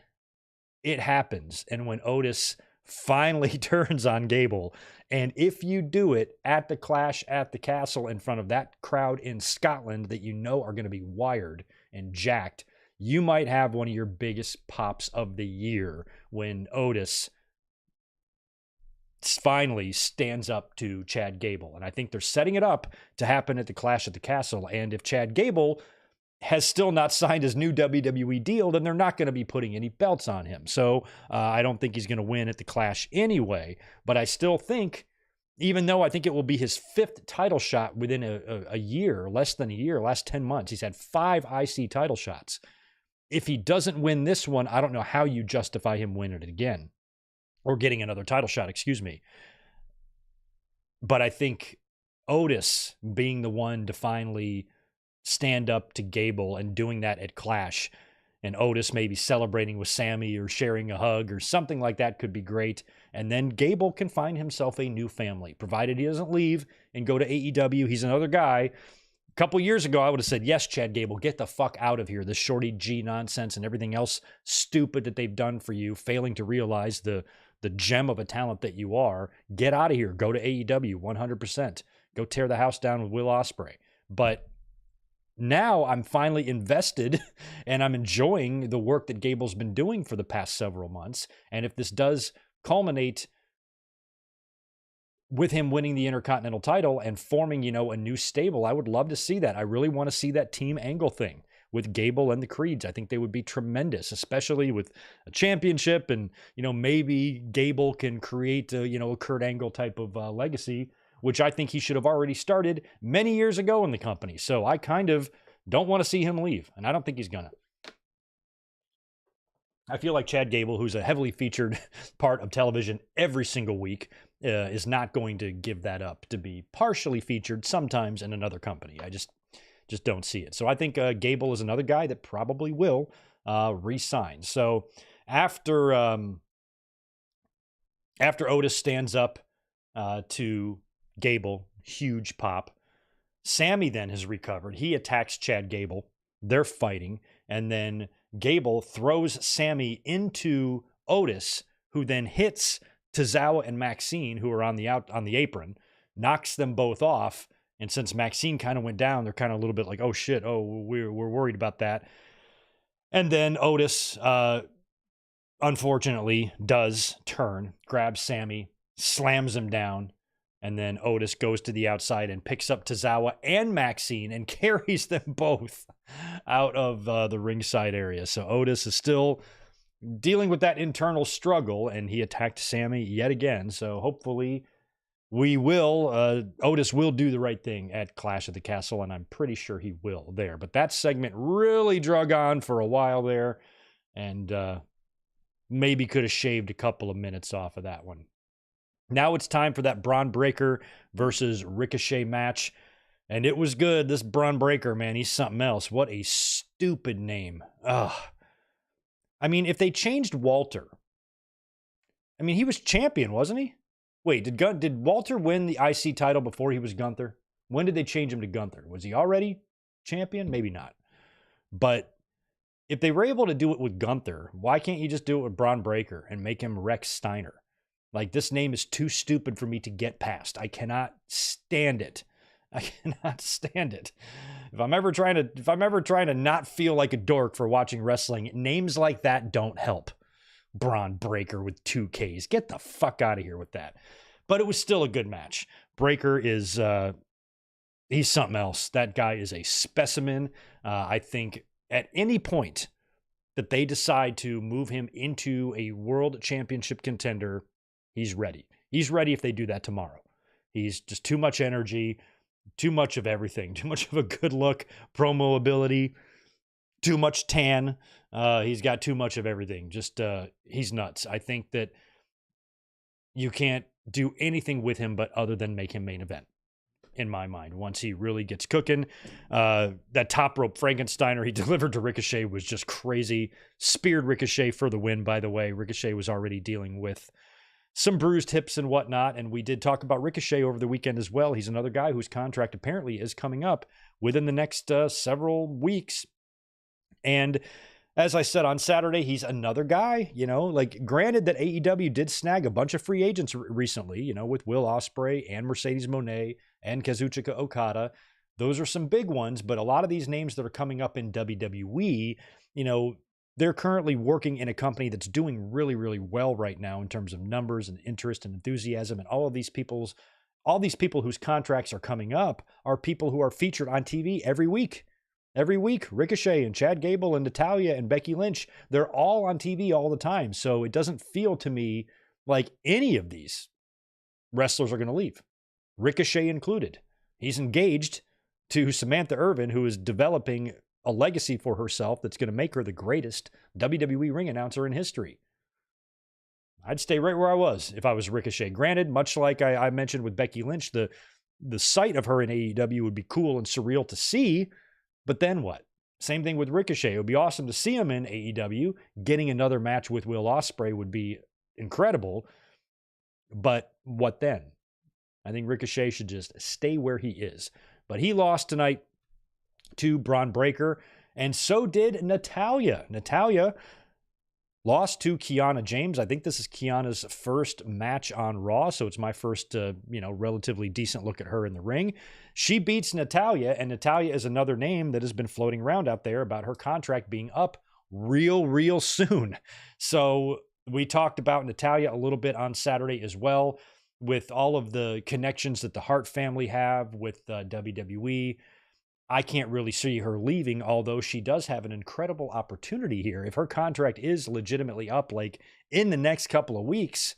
it happens and when Otis finally turns on Gable, and if you do it at the Clash at the Castle in front of that crowd in Scotland that you know are going to be wired and jacked, you might have one of your biggest pops of the year when Otis finally stands up to Chad Gable. And I think they're setting it up to happen at the Clash at the Castle. And if Chad Gable has still not signed his new WWE deal, then they're not going to be putting any belts on him. So I don't think he's going to win at the Clash anyway. But I still think, even though I think it will be his 5th title shot within a year, less than a year, last 10 months, he's had 5 IC title shots. If he doesn't win this one, I don't know how you justify him winning it again. Or getting another title shot, excuse me. But I think Otis being the one to finally stand up to Gable and doing that at Clash, and Otis maybe celebrating with Sami or sharing a hug or something like that could be great. And then Gable can find himself a new family, provided he doesn't leave and go to AEW. He's another guy. A couple years ago, I would have said, yes, Chad Gable, get the fuck out of here. The Shorty G nonsense and everything else stupid that they've done for you, failing to realize the gem of a talent that you are. Get out of here. Go to AEW 100%. Go tear the house down with Will Ospreay. But now I'm finally invested and I'm enjoying the work that Gable's been doing for the past several months. And if this does culminate with him winning the Intercontinental title and forming, a new stable, I would love to see that. I really want to see that Team Angle thing with Gable and the Creeds. I think they would be tremendous, especially with a championship, and, maybe Gable can create a Kurt Angle type of legacy, which I think he should have already started many years ago in the company. So I kind of don't want to see him leave, and I don't think he's gonna. I feel like Chad Gable, who's a heavily featured part of television every single week, is not going to give that up to be partially featured sometimes in another company. I just don't see it. So I think Gable is another guy that probably will re-sign. So after Otis stands up to Gable, huge pop, Sami then has recovered. He attacks Chad Gable. They're fighting. And then Gable throws Sami into Otis, who then hits Tozawa and Maxine, who are on the apron, knocks them both off. And since Maxine kind of went down, they're kind of a little bit like, oh shit, we're worried about that. And then Otis, unfortunately, does turn, grabs Sami, slams him down, and then Otis goes to the outside and picks up Tozawa and Maxine and carries them both out of the ringside area. So Otis is still dealing with that internal struggle, and he attacked Sami yet again. So hopefully Otis will do the right thing at Clash at the Castle, and I'm pretty sure he will there. But that segment really drug on for a while there, and maybe could have shaved a couple of minutes off of that one. Now it's time for that Braun Breaker versus Ricochet match, and it was good. This Braun Breaker, man, he's something else. What a stupid name. Ugh. I mean, if they changed Walter, I mean, he was champion, wasn't he? Wait, did Walter win the IC title before he was Gunther? When did they change him to Gunther? Was he already champion? Maybe not. But if they were able to do it with Gunther, why can't you just do it with Braun Breaker and make him Rex Steiner? Like, this name is too stupid for me to get past. I cannot stand it. I cannot stand it. If I'm ever trying to not feel like a dork for watching wrestling, names like that don't help. Braun Breaker with 2 Ks. Get the fuck out of here with that. But it was still a good match. Breaker is he's something else. That guy is a specimen. I think at any point that they decide to move him into a world championship contender, he's ready. He's ready if they do that tomorrow. He's just too much energy, too much of everything, too much of a good look, promo ability, too much tan. He's got too much of everything. Just he's nuts. I think that you can't do anything with him but other than make him main event, in my mind. Once he really gets cooking, that top rope Frankensteiner he delivered to Ricochet was just crazy. Speared Ricochet for the win, by the way. Ricochet was already dealing with some bruised hips and whatnot, and we did talk about Ricochet over the weekend as well. He's another guy whose contract apparently is coming up within the next several weeks. And as I said on Saturday, he's another guy, like, granted that AEW did snag a bunch of free agents recently, with Will Ospreay and Mercedes Moné and Kazuchika Okada. Those are some big ones, but a lot of these names that are coming up in WWE, they're currently working in a company that's doing really, really well right now in terms of numbers and interest and enthusiasm. And all these people whose contracts are coming up are people who are featured on TV every week. Every week, Ricochet and Chad Gable and Natalya and Becky Lynch, they're all on TV all the time. So it doesn't feel to me like any of these wrestlers are going to leave, Ricochet included. He's engaged to Samantha Irvin, who is developing a legacy for herself that's going to make her the greatest WWE ring announcer in history. I'd stay right where I was if I was Ricochet. Granted, much like I mentioned with Becky Lynch, the sight of her in AEW would be cool and surreal to see. But then what? Same thing with Ricochet. It would be awesome to see him in AEW. Getting another match with Will Ospreay would be incredible. But what then? I think Ricochet should just stay where he is. But he lost tonight to Braun Breaker, and so did Natalya. Natalya lost to Kiana James. I think this is Kiana's first match on Raw, so it's my first, relatively decent look at her in the ring. She beats Natalya, and Natalya is another name that has been floating around out there about her contract being up real soon. So we talked about Natalya a little bit on Saturday as well, with all of the connections that the Hart family have with WWE. I can't really see her leaving, although she does have an incredible opportunity here. If her contract is legitimately up, like in the next couple of weeks,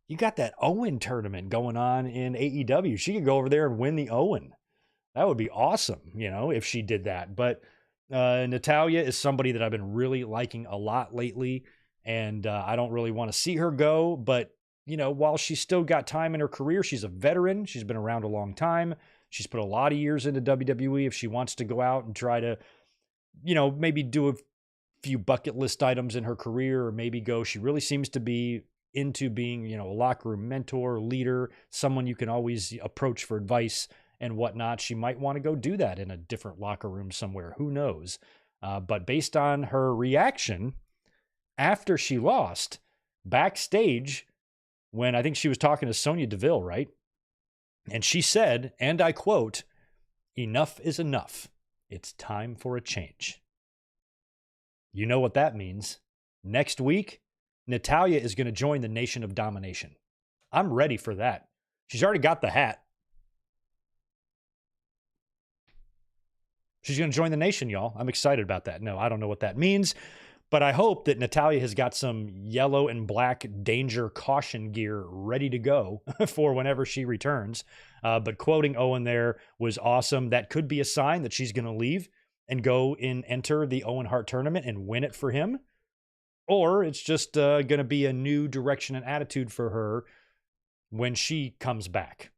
you got that Owen tournament going on in AEW. She could go over there and win the Owen. That would be awesome, if she did that. But Natalya is somebody that I've been really liking a lot lately, and I don't really want to see her go. But, while she's still got time in her career, she's a veteran. She's been around a long time. She's put a lot of years into WWE. If she wants to go out and try to, maybe do a few bucket list items in her career, or maybe she really seems to be into being, a locker room mentor, leader, someone you can always approach for advice and whatnot. She might want to go do that in a different locker room somewhere. Who knows? But based on her reaction after she lost backstage, when I think she was talking to Sonya Deville, right? And she said, and I quote, "Enough is enough. It's time for a change." You know what that means. Next week, Natalya is going to join the Nation of Domination. I'm ready for that. She's already got the hat. She's going to join the Nation, y'all. I'm excited about that. No, I don't know what that means. But I hope that Natalya has got some yellow and black danger caution gear ready to go for whenever she returns. But quoting Owen there was awesome. That could be a sign that she's going to leave and go and enter the Owen Hart tournament and win it for him. Or it's just going to be a new direction and attitude for her when she comes back.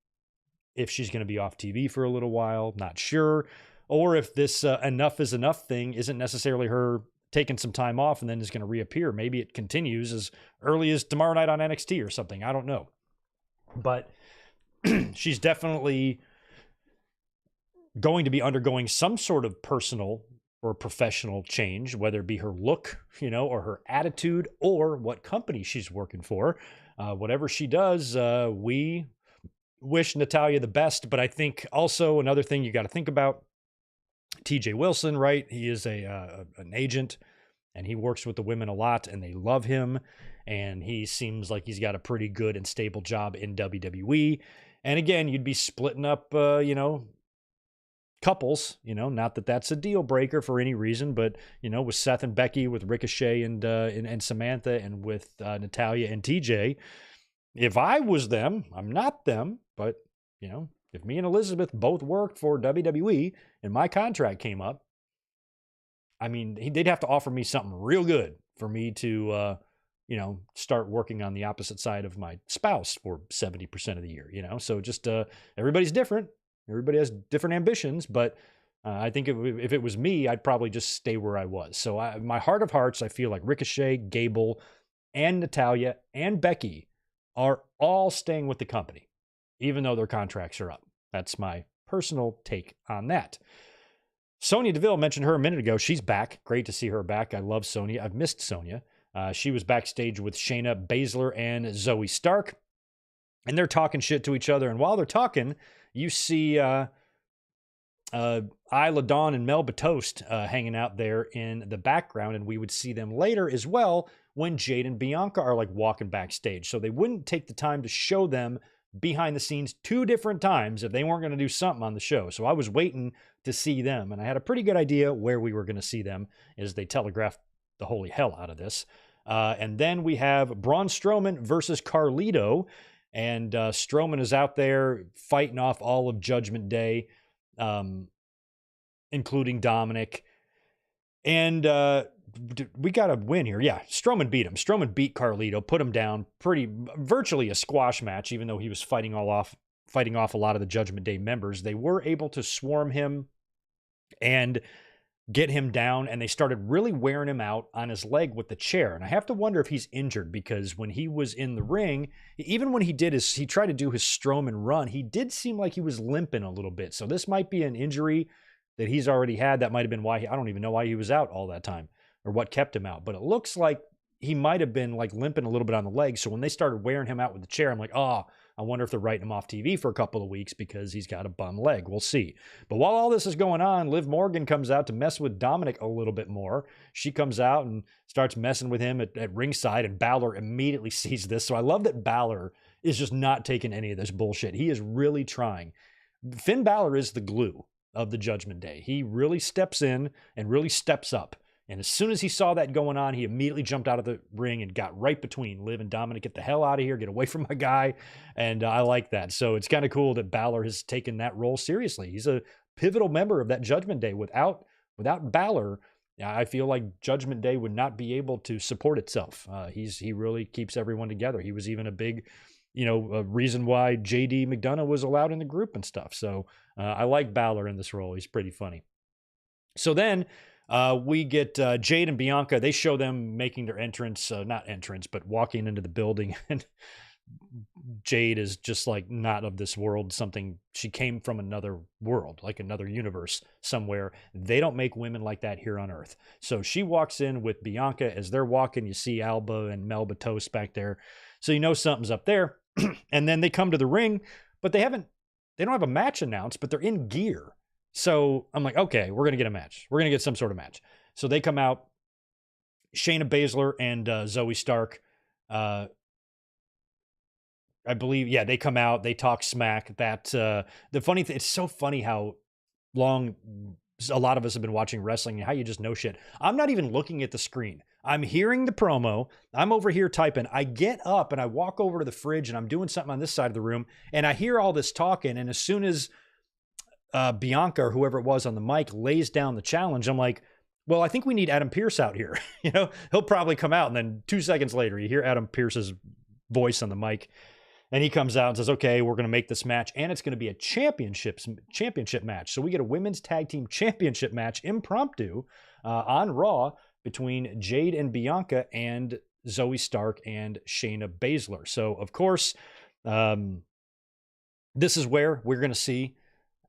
If she's going to be off TV for a little while, not sure. Or if this enough is enough thing isn't necessarily her taking some time off and then is going to reappear. Maybe it continues as early as tomorrow night on NXT or something. I don't know. But she's definitely going to be undergoing some sort of personal or professional change, whether it be her look, or her attitude, or what company she's working for. Whatever she does, we wish Natalya the best. But I think also another thing you got to think about, TJ Wilson, right? He is an agent, and he works with the women a lot, and they love him. And he seems like he's got a pretty good and stable job in WWE. And again, you'd be splitting up, couples, not that that's a deal breaker for any reason, but, with Seth and Becky, with Ricochet and Samantha, and with Natalya and TJ, if I was them, I'm not them, but, if me and Elizabeth both worked for WWE and my contract came up, I mean, they'd have to offer me something real good for me to, start working on the opposite side of my spouse for 70% of the year, so just everybody's different. Everybody has different ambitions, but I think if it was me, I'd probably just stay where I was. So my heart of hearts, I feel like Ricochet, Gable, and Natalya, and Becky are all staying with the company, even though their contracts are up. That's my personal take on that. Sonya Deville, mentioned her a minute ago. She's back. Great to see her back. I love Sonya. I've missed Sonya. She was backstage with Shayna Baszler and Zoe Stark, and they're talking shit to each other. And while they're talking, you see Isla Dawn and Melba Toast hanging out there in the background, and we would see them later as well when Jade and Bianca are like walking backstage. So they wouldn't take the time to show them behind the scenes 2 different times if they weren't going to do something on the show. So I was waiting to see them, and I had a pretty good idea where we were going to see them as they telegraphed the holy hell out of this. And then we have Braun Strowman versus Carlito. And Strowman is out there fighting off all of Judgment Day, including Dominik. And we got to win here. Yeah, Strowman beat him. Strowman beat Carlito, put him down, virtually a squash match, even though he was fighting off a lot of the Judgment Day members. They were able to swarm him and get him down, and they started really wearing him out on his leg with the chair. And I have to wonder if he's injured, because when he was in the ring, even when he tried to do his Strowman run, he did seem like he was limping a little bit. So this might be an injury that he's already had. That might have been why I don't even know why he was out all that time or what kept him out. But it looks like he might have been like limping a little bit on the leg. So when they started wearing him out with the chair, I'm like, I wonder if they're writing him off TV for a couple of weeks because he's got a bum leg. We'll see. But while all this is going on, Liv Morgan comes out to mess with Dominik a little bit more. She comes out and starts messing with him at ringside, and Balor immediately sees this. So I love that Balor is just not taking any of this bullshit. He is really trying. Finn Balor is the glue of the Judgment Day. He really steps in and really steps up. And as soon as he saw that going on, he immediately jumped out of the ring and got right between Liv and Dominik. Get the hell out of here. Get away from my guy. And I like that. So it's kind of cool that Balor has taken that role seriously. He's a pivotal member of that Judgment Day. Without Balor, I feel like Judgment Day would not be able to support itself. He really keeps everyone together. He was even a big, a reason why JD McDonough was allowed in the group and stuff. So I like Balor in this role. He's pretty funny. So then we get Jade and Bianca. They show them making their entrance, not entrance, but walking into the building. And Jade is just like not of this world. She came from another world, like another universe somewhere. They don't make women like that here on Earth. So she walks in with Bianca. As they're walking, you see Alba and Melba Toast back there. So you know something's up there. And then they come to the ring, but they don't have a match announced, but they're in gear. So I'm like, okay, we're going to get a match. We're going to get some sort of match. So they come out, Shayna Baszler and Zoe Stark. I believe, yeah, they come out, they talk smack. The funny thing, it's so funny how long a lot of us have been watching wrestling and how you just know shit. I'm not even looking at the screen. I'm hearing the promo. I'm over here typing. I get up and I walk over to the fridge and I'm doing something on this side of the room and I hear all this talking. And as soon as Bianca or whoever it was on the mic lays down the challenge, I'm like, well, I think we need Adam Pearce out here. He'll probably come out. And then 2 seconds later, you hear Adam Pearce's voice on the mic. And he comes out and says, okay, we're going to make this match. And it's going to be a championship match. So we get a women's tag team championship match impromptu on Raw between Jade and Bianca and Zoe Stark and Shayna Baszler. So, of course, this is where we're going to see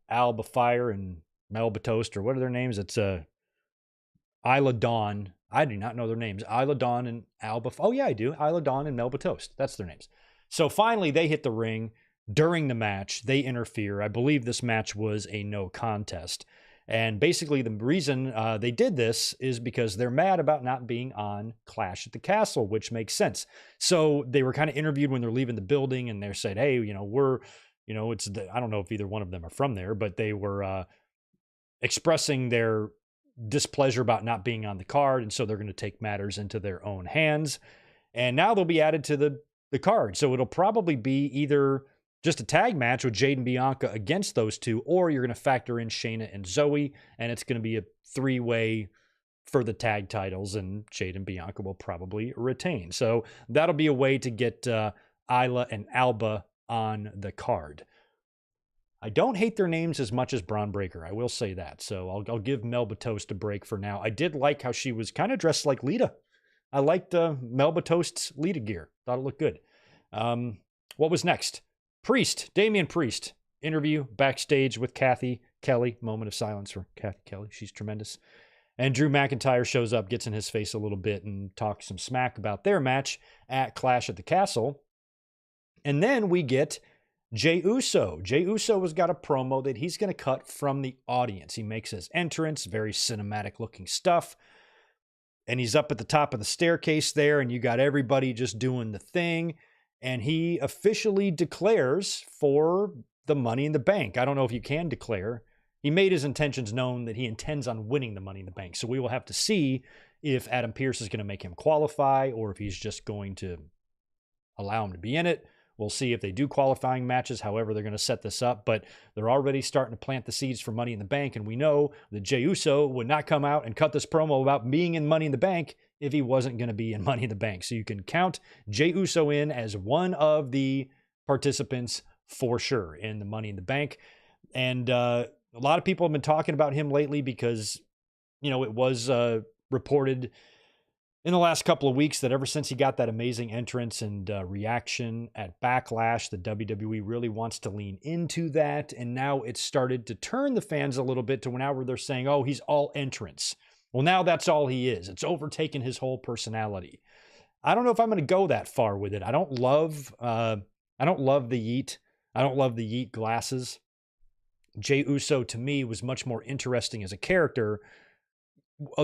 Alba Fire and Melba Toast, or what are their names? It's Isla Dawn. I do not know their names. Isla Dawn and Alba. Oh, yeah, I do. Isla Dawn and Melba Toast. That's their names. So finally, they hit the ring. During the match, they interfere. I believe this match was a no contest. And basically, the reason they did this is because they're mad about not being on Clash at the Castle, which makes sense. So they were kind of interviewed when they're leaving the building, and they said, hey, I don't know if either one of them are from there, but they were expressing their displeasure about not being on the card, and so they're going to take matters into their own hands. And now they'll be added to the card. So it'll probably be either just a tag match with Jade and Bianca against those two, or you're going to factor in Shayna and Zoe, and it's going to be a three-way for the tag titles, and Jade and Bianca will probably retain. So that'll be a way to get Isla and Alba on the card. I don't hate their names as much as Braun Breaker. I will say that. So I'll give Melba Toast a break for now. I did like how she was kind of dressed like Lita. I liked Melba Toast's Lita gear. Thought it looked good. What was next? Damian Priest. Interview backstage with Kathy Kelly. Moment of silence for Kathy Kelly. She's tremendous. And Drew McIntyre shows up, gets in his face a little bit, and talks some smack about their match at Clash at the Castle. And then we get Jey Uso. Jey Uso has got a promo that he's going to cut from the audience. He makes his entrance, very cinematic looking stuff. And he's up at the top of the staircase there, and you got everybody just doing the thing. And he officially declares for the Money in the Bank. I don't know if you can declare. He made his intentions known that he intends on winning the Money in the Bank. So we will have to see if Adam Pearce is going to make him qualify, or if he's just going to allow him to be in it. We'll see if they do qualifying matches, however they're going to set this up. But they're already starting to plant the seeds for Money in the Bank. And we know that Jey Uso would not come out and cut this promo about being in Money in the Bank if he wasn't going to be in Money in the Bank. So you can count Jey Uso in as one of the participants for sure in the Money in the Bank. And a lot of people have been talking about him lately because, it was reported in the last couple of weeks that ever since he got that amazing entrance and reaction at Backlash, the WWE really wants to lean into that. And now it's started to turn the fans a little bit to now where they're saying, oh, he's all entrance. Well, now that's all he is. It's overtaken his whole personality. I don't know if I'm going to go that far with it. I don't love the Yeet. I don't love the Yeet glasses. Jey Uso, to me, was much more interesting as a character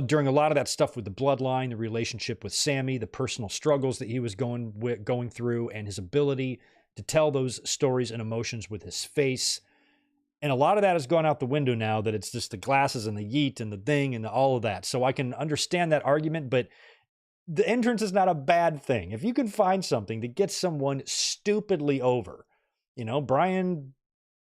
during a lot of that stuff with the bloodline, the relationship with Sami, the personal struggles that he was going through, and his ability to tell those stories and emotions with his face. And a lot of that has gone out the window now that it's just the glasses and the Yeet and the thing and all of that. So I can understand that argument, but the entrance is not a bad thing. If you can find something that gets someone stupidly over, Bryan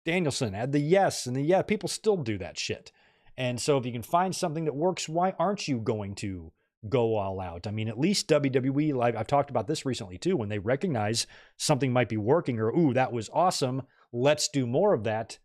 Danielson had the yes and the yeah, people still do that shit. And so if you can find something that works, why aren't you going to go all out? I mean, at least WWE, like I've talked about this recently too, when they recognize something might be working or, ooh, that was awesome, let's do more of that.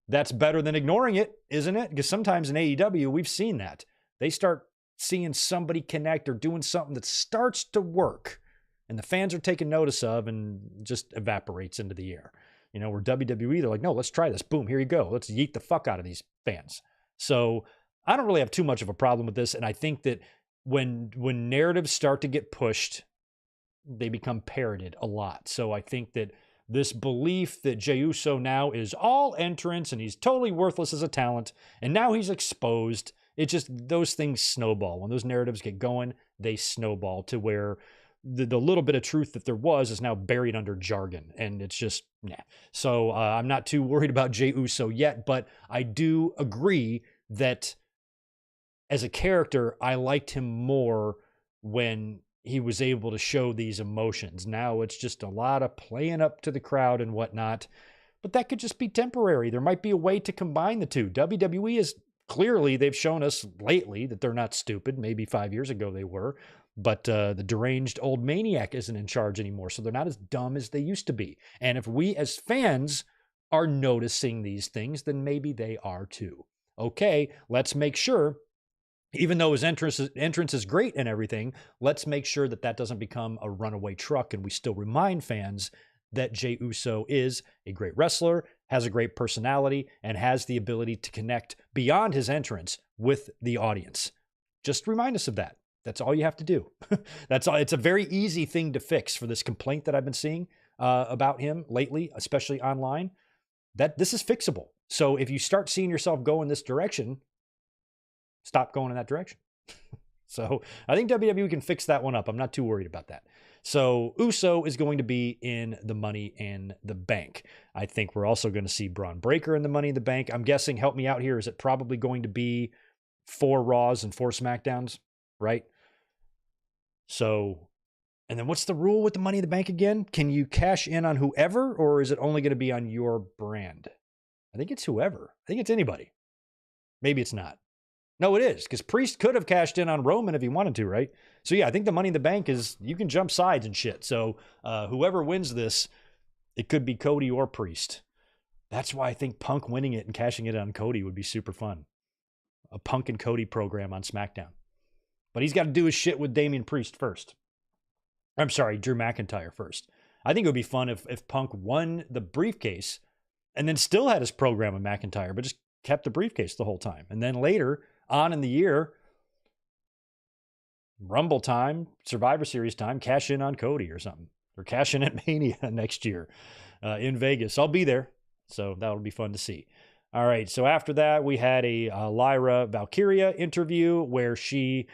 That's better than ignoring it, isn't it? Because sometimes in AEW, we've seen that. They start seeing somebody connect or doing something that starts to work and the fans are taking notice of and just evaporates into the air. Where WWE, they're like, no, let's try this. Boom, here you go. Let's yeet the fuck out of these fans. So I don't really have too much of a problem with this. And I think that when narratives start to get pushed, they become parroted a lot. So I think that this belief that Jey Uso now is all entrance and he's totally worthless as a talent, and now he's exposed, those things snowball. When those narratives get going, they snowball to where the little bit of truth that there was is now buried under jargon, and it's just, nah. So I'm not too worried about Jey Uso yet, but I do agree that as a character, I liked him more when he was able to show these emotions. Now it's just a lot of playing up to the crowd and whatnot, but that could just be temporary. There might be a way to combine the two. WWE is clearly, they've shown us lately that they're not stupid. Maybe 5 years ago they were. But the deranged old maniac isn't in charge anymore, so they're not as dumb as they used to be. And if we as fans are noticing these things, then maybe they are too. Okay, let's make sure even though his entrance is great and everything, let's make sure that that doesn't become a runaway truck, and we still remind fans that Jey Uso is a great wrestler, has a great personality, and has the ability to connect beyond his entrance with the audience. Just remind us of that. That's all you have to do. That's all. It's a very easy thing to fix for this complaint that I've been seeing about him lately, especially online, that this is fixable. So if you start seeing yourself go in this direction, stop going in that direction. So I think WWE can fix that one up. I'm not too worried about that. So Uso is going to be in the Money in the Bank. I think we're also going to see Braun Breaker in the Money in the Bank. I'm guessing, help me out here, is it probably going to be 4 Raws and 4 SmackDowns, right? So, and then what's the rule with the Money in the Bank again? Can you cash in on whoever, or is it only going to be on your brand? I think it's whoever. I think it's anybody. Maybe it's not. No, it is, because Priest could have cashed in on Roman if he wanted to, right? So yeah, I think the Money in the Bank is, you can jump sides and shit. So whoever wins this, it could be Cody or Priest. That's why I think Punk winning it and cashing it on Cody would be super fun. A Punk and Cody program on SmackDown. But he's got to do his shit with Damian Priest first. I'm sorry, Drew McIntyre first. I think it would be fun if Punk won the briefcase and then still had his program with McIntyre, but just kept the briefcase the whole time. And then later on in the year, Rumble time, Survivor Series time, cash in on Cody or something. Or cash in at Mania next year in Vegas. I'll be there. So that'll be fun to see. All right. So after that, we had a Lyra Valkyria interview where she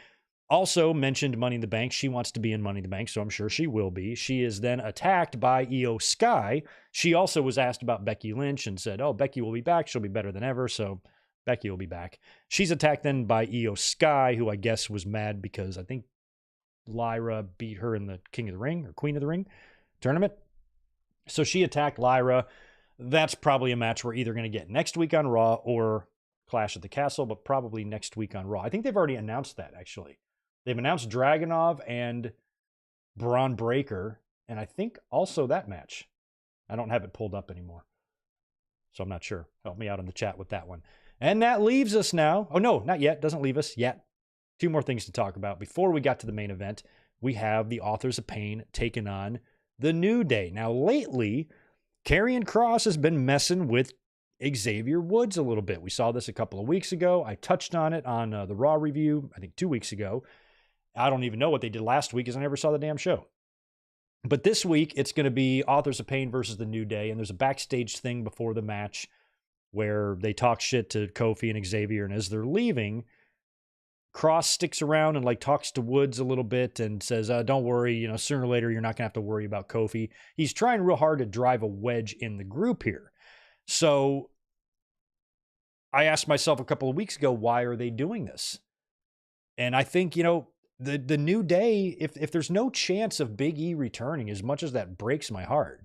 also mentioned Money in the Bank. She wants to be in Money in the Bank, so I'm sure she will be. She is then attacked by Io Sky. She also was asked about Becky Lynch and said, oh, Becky will be back. She'll be better than ever. So Becky will be back. She's attacked then by Io Sky, who I guess was mad because I think Lyra beat her in the King of the Ring or Queen of the Ring tournament. So she attacked Lyra. That's probably a match we're either going to get next week on Raw or Clash at the Castle, but probably next week on Raw. I think they've already announced that, actually. They've announced Dragunov and Braun Breaker, and I think also that match. I don't have it pulled up anymore, so I'm not sure. Help me out in the chat with that one. And that leaves us now. Oh, no, not yet. Doesn't leave us yet. 2 more things to talk about. Before we got to the main event, we have the Authors of Pain taking on the New Day. Now, lately, Karrion Kross has been messing with Xavier Woods a little bit. We saw this a couple of weeks ago. I touched on it on the Raw review, I think 2 weeks ago. I don't even know what they did last week because I never saw the damn show. But this week, it's going to be Authors of Pain versus the New Day. And there's a backstage thing before the match where they talk shit to Kofi and Xavier. And as they're leaving, Kross sticks around and like talks to Woods a little bit and says, don't worry, sooner or later, you're not going to have to worry about Kofi. He's trying real hard to drive a wedge in the group here. So I asked myself a couple of weeks ago, why are they doing this? And I think, the New Day, if there's no chance of Big E returning, as much as that breaks my heart,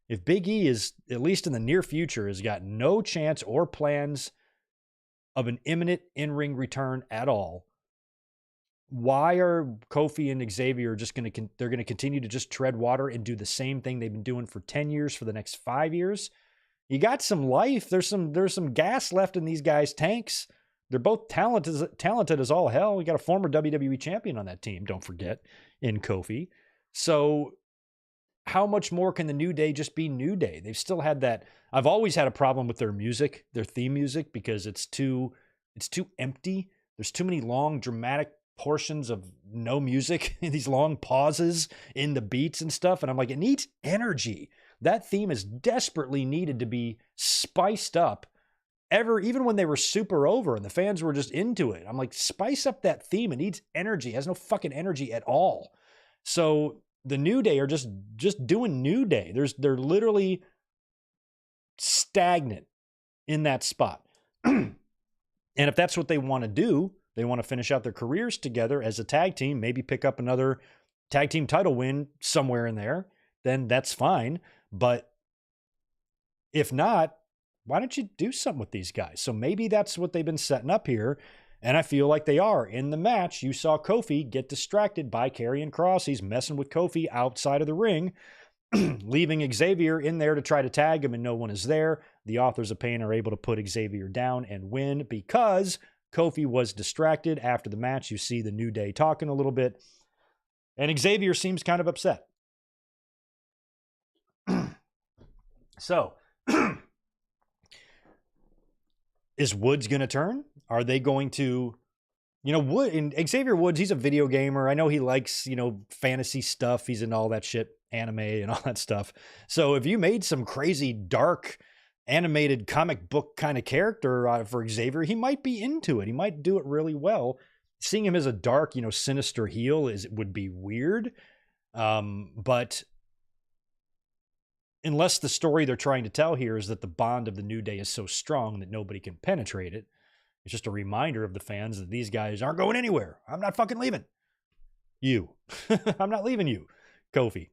if Big E is, at least in the near future, has got no chance or plans of an imminent in-ring return at all, why are Kofi and Xavier they're going to continue to just tread water and do the same thing they've been doing for 10 years for the next 5 years? You got some life. There's some gas left in these guys' tanks. They're both talented as all hell. We got a former WWE champion on that team, don't forget, in Kofi. So how much more can the New Day just be New Day? They've still had that. I've always had a problem with their music, their theme music, because it's too empty. There's too many long, dramatic portions of no music, these long pauses in the beats and stuff. And I'm like, it needs energy. That theme is desperately needed to be spiced up. Even when they were super over and the fans were just into it, I'm like, spice up that theme. It needs energy. It has no fucking energy at all. So the New Day are just doing New Day. They're literally stagnant in that spot. And if that's what they want to do, they want to finish out their careers together as a tag team, maybe pick up another tag team title win somewhere in there, then that's fine. But if not, why don't you do something with these guys? So maybe that's what they've been setting up here. And I feel like they are. In the match, you saw Kofi get distracted by Karrion Kross. He's messing with Kofi outside of the ring, leaving Xavier in there to try to tag him, and no one is there. The Authors of Pain are able to put Xavier down and win because Kofi was distracted. After the match, you see the New Day talking a little bit. And Xavier seems kind of upset. So, is Woods going to turn? Are they going to, Xavier Woods, he's a video gamer. I know he likes, fantasy stuff. He's into all that shit, anime and all that stuff. So if you made some crazy dark animated comic book kind of character for Xavier, he might be into it. He might do it really well. Seeing him as a dark, sinister heel would be weird. But unless the story they're trying to tell here is that the bond of the New Day is so strong that nobody can penetrate it, it's just a reminder of the fans that these guys aren't going anywhere. I'm not fucking leaving you. I'm not leaving you, Kofi.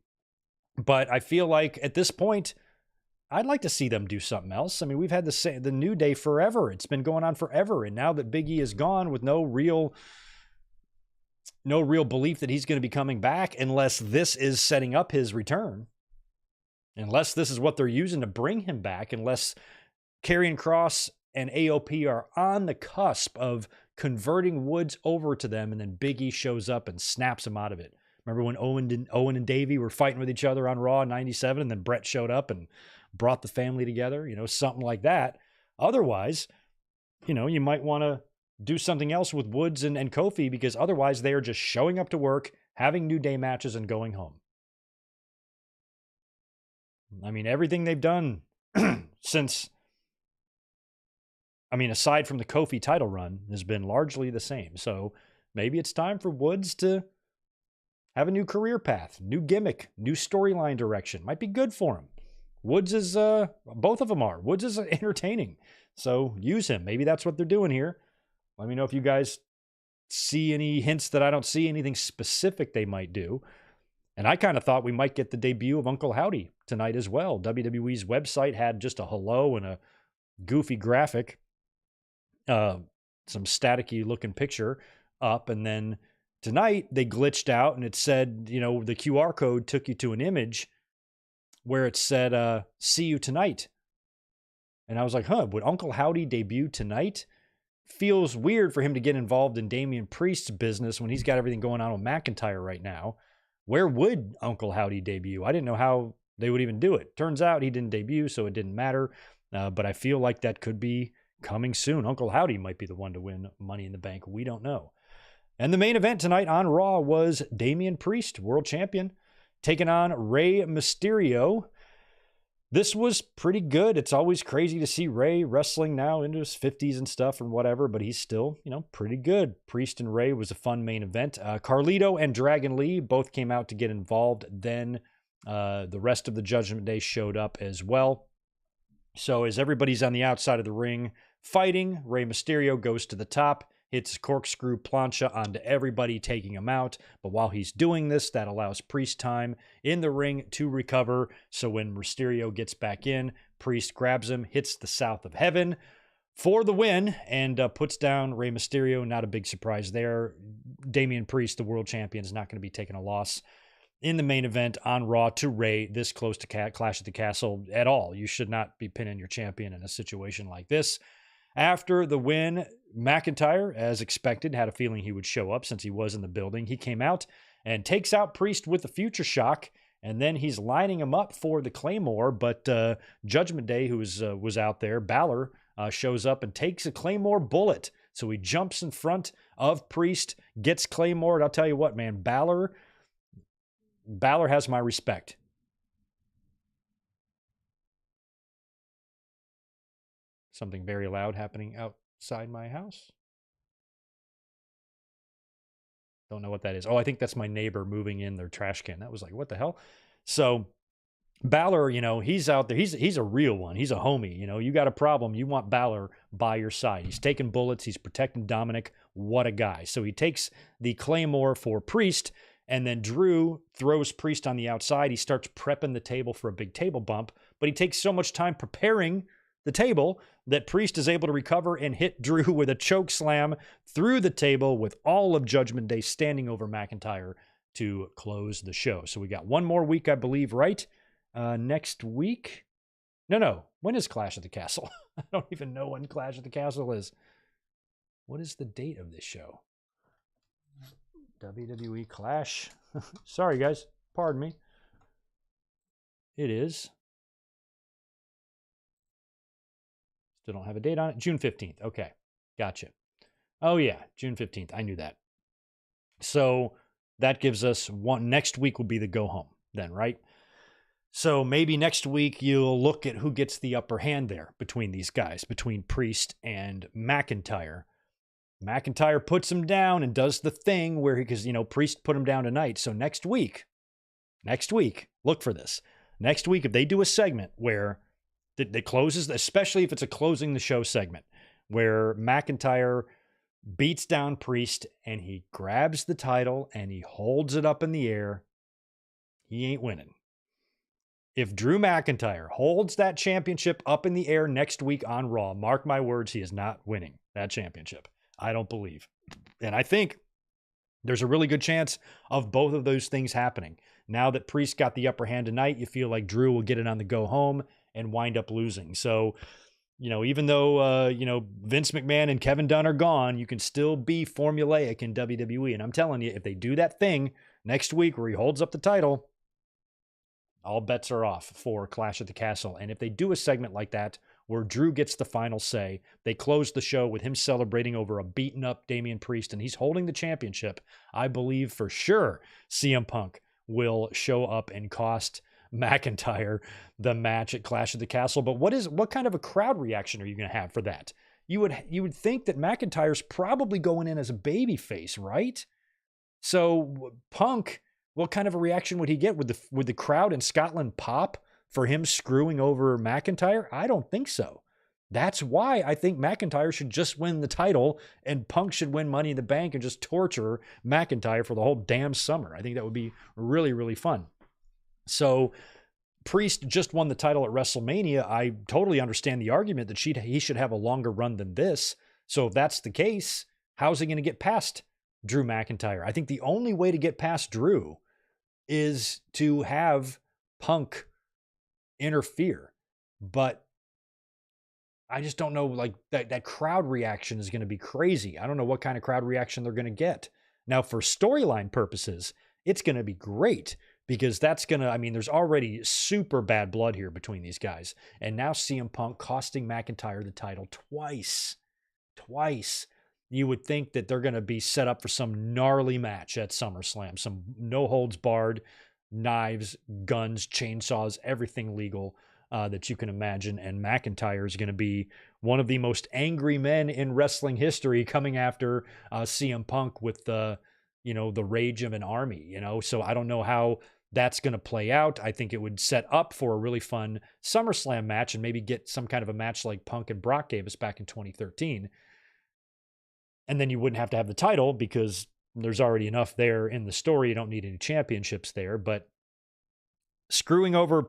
But I feel like at this point, I'd like to see them do something else. I mean, we've had the New Day forever. It's been going on forever. And now that Big E is gone with no real belief that he's going to be coming back, unless this is setting up his return, unless this is what they're using to bring him back, unless Karrion Kross and AOP are on the cusp of converting Woods over to them, and then Big E shows up and snaps him out of it. Remember when Owen and Davey were fighting with each other on Raw in 97, and then Brett showed up and brought the family together, something like that. Otherwise, you might want to do something else with Woods and Kofi, because otherwise they are just showing up to work, having New Day matches, and going home. I mean, everything they've done since, aside from the Kofi title run, has been largely the same. So maybe it's time for Woods to have a new career path, new gimmick, new storyline direction. Might be good for him. Woods is, both of them are. Woods is entertaining. So use him. Maybe that's what they're doing here. Let me know if you guys see any hints that I don't see, anything specific they might do. And I kind of thought we might get the debut of Uncle Howdy tonight as well. WWE's website had just a hello and a goofy graphic, some staticky looking picture up. And then tonight they glitched out and it said, the QR code took you to an image where it said, see you tonight. And I was like, would Uncle Howdy debut tonight? Feels weird for him to get involved in Damian Priest's business when he's got everything going on with McIntyre right now. Where would Uncle Howdy debut? I didn't know how they would even do it. Turns out he didn't debut, so it didn't matter. But I feel like that could be coming soon. Uncle Howdy might be the one to win Money in the Bank. We don't know. And the main event tonight on Raw was Damian Priest, world champion, taking on Rey Mysterio. This was pretty good. It's always crazy to see Rey wrestling now into his 50s and stuff and whatever, but he's still, pretty good. Priest and Rey was a fun main event. Carlito and Dragon Lee both came out to get involved. Then the rest of the Judgment Day showed up as well. So as everybody's on the outside of the ring fighting, Rey Mysterio goes to the top, hits corkscrew plancha onto everybody, taking him out. But while he's doing this, that allows Priest time in the ring to recover. So when Mysterio gets back in, Priest grabs him, hits the South of Heaven for the win, and puts down Rey Mysterio. Not a big surprise there. Damian Priest, the world champion, is not going to be taking a loss in the main event on Raw to Rey this close to Clash at the Castle at all. You should not be pinning your champion in a situation like this. After the win, McIntyre, as expected, had a feeling he would show up since he was in the building. He came out and takes out Priest with the Future Shock, and then he's lining him up for the Claymore, but Judgment Day, who was out there, Balor, shows up and takes a Claymore bullet. So he jumps in front of Priest, gets Claymore, and I'll tell you what, man, Balor has my respect. Something very loud happening outside my house. Don't know what that is. Oh, I think that's my neighbor moving in their trash can. That was like, what the hell? So Balor, he's out there. He's a real one. He's a homie. You got a problem, you want Balor by your side. He's taking bullets. He's protecting Dominik. What a guy. So he takes the Claymore for Priest, and then Drew throws Priest on the outside. He starts prepping the table for a big table bump, but he takes so much time preparing the table that Priest is able to recover and hit Drew with a choke slam through the table, with all of Judgment Day standing over McIntyre to close the show. So we got one more week, I believe, right? Next week? No. When is Clash at the Castle? I don't even know when Clash at the Castle is. What is the date of this show? WWE Clash. Sorry, guys. Pardon me. It is. Still don't have a date on it. June 15th. Okay. Gotcha. Oh, yeah. June 15th. I knew that. So that gives us one. Next week will be the go home then, right? So maybe next week you'll look at who gets the upper hand there between these guys, between Priest and McIntyre. McIntyre puts him down and does the thing where because, Priest put him down tonight. So next week, look for this. Next week, if they do a segment where that closes, especially if it's a closing the show segment, where McIntyre beats down Priest and he grabs the title and he holds it up in the air, he ain't winning. If Drew McIntyre holds that championship up in the air next week on Raw, mark my words, he is not winning that championship. I don't believe. And I think there's a really good chance of both of those things happening. Now that Priest got the upper hand tonight, you feel like Drew will get it on the go home and wind up losing. So, even though, Vince McMahon and Kevin Dunn are gone, you can still be formulaic in WWE. And I'm telling you, if they do that thing next week where he holds up the title, all bets are off for Clash at the Castle. And if they do a segment like that where Drew gets the final say, they close the show with him celebrating over a beaten up Damian Priest and he's holding the championship, I believe for sure CM Punk will show up and cost McIntyre the match at Clash at the Castle. But what kind of a crowd reaction are you going to have for that? You would think that McIntyre's probably going in as a babyface, right? So Punk, what kind of a reaction would he get? Would the crowd in Scotland pop for him screwing over McIntyre? I don't think so. That's why I think McIntyre should just win the title and Punk should win Money in the Bank and just torture McIntyre for the whole damn summer. I think that would be really, really fun. So Priest just won the title at WrestleMania. I totally understand the argument that he should have a longer run than this. So if that's the case, how's he going to get past Drew McIntyre? I think the only way to get past Drew is to have Punk interfere. But I just don't know, like that crowd reaction is going to be crazy. I don't know what kind of crowd reaction they're going to get. Now, for storyline purposes, it's going to be great because that's going to, there's already super bad blood here between these guys. And now CM Punk costing McIntyre the title twice. You would think that they're going to be set up for some gnarly match at SummerSlam, some no holds barred, knives, guns, chainsaws, everything legal that you can imagine. And McIntyre is going to be one of the most angry men in wrestling history coming after CM Punk with the rage of an army, So I don't know how that's going to play out. I think it would set up for a really fun SummerSlam match and maybe get some kind of a match like Punk and Brock gave us back in 2013. And then you wouldn't have to have the title because there's already enough there in the story. You don't need any championships there. But screwing over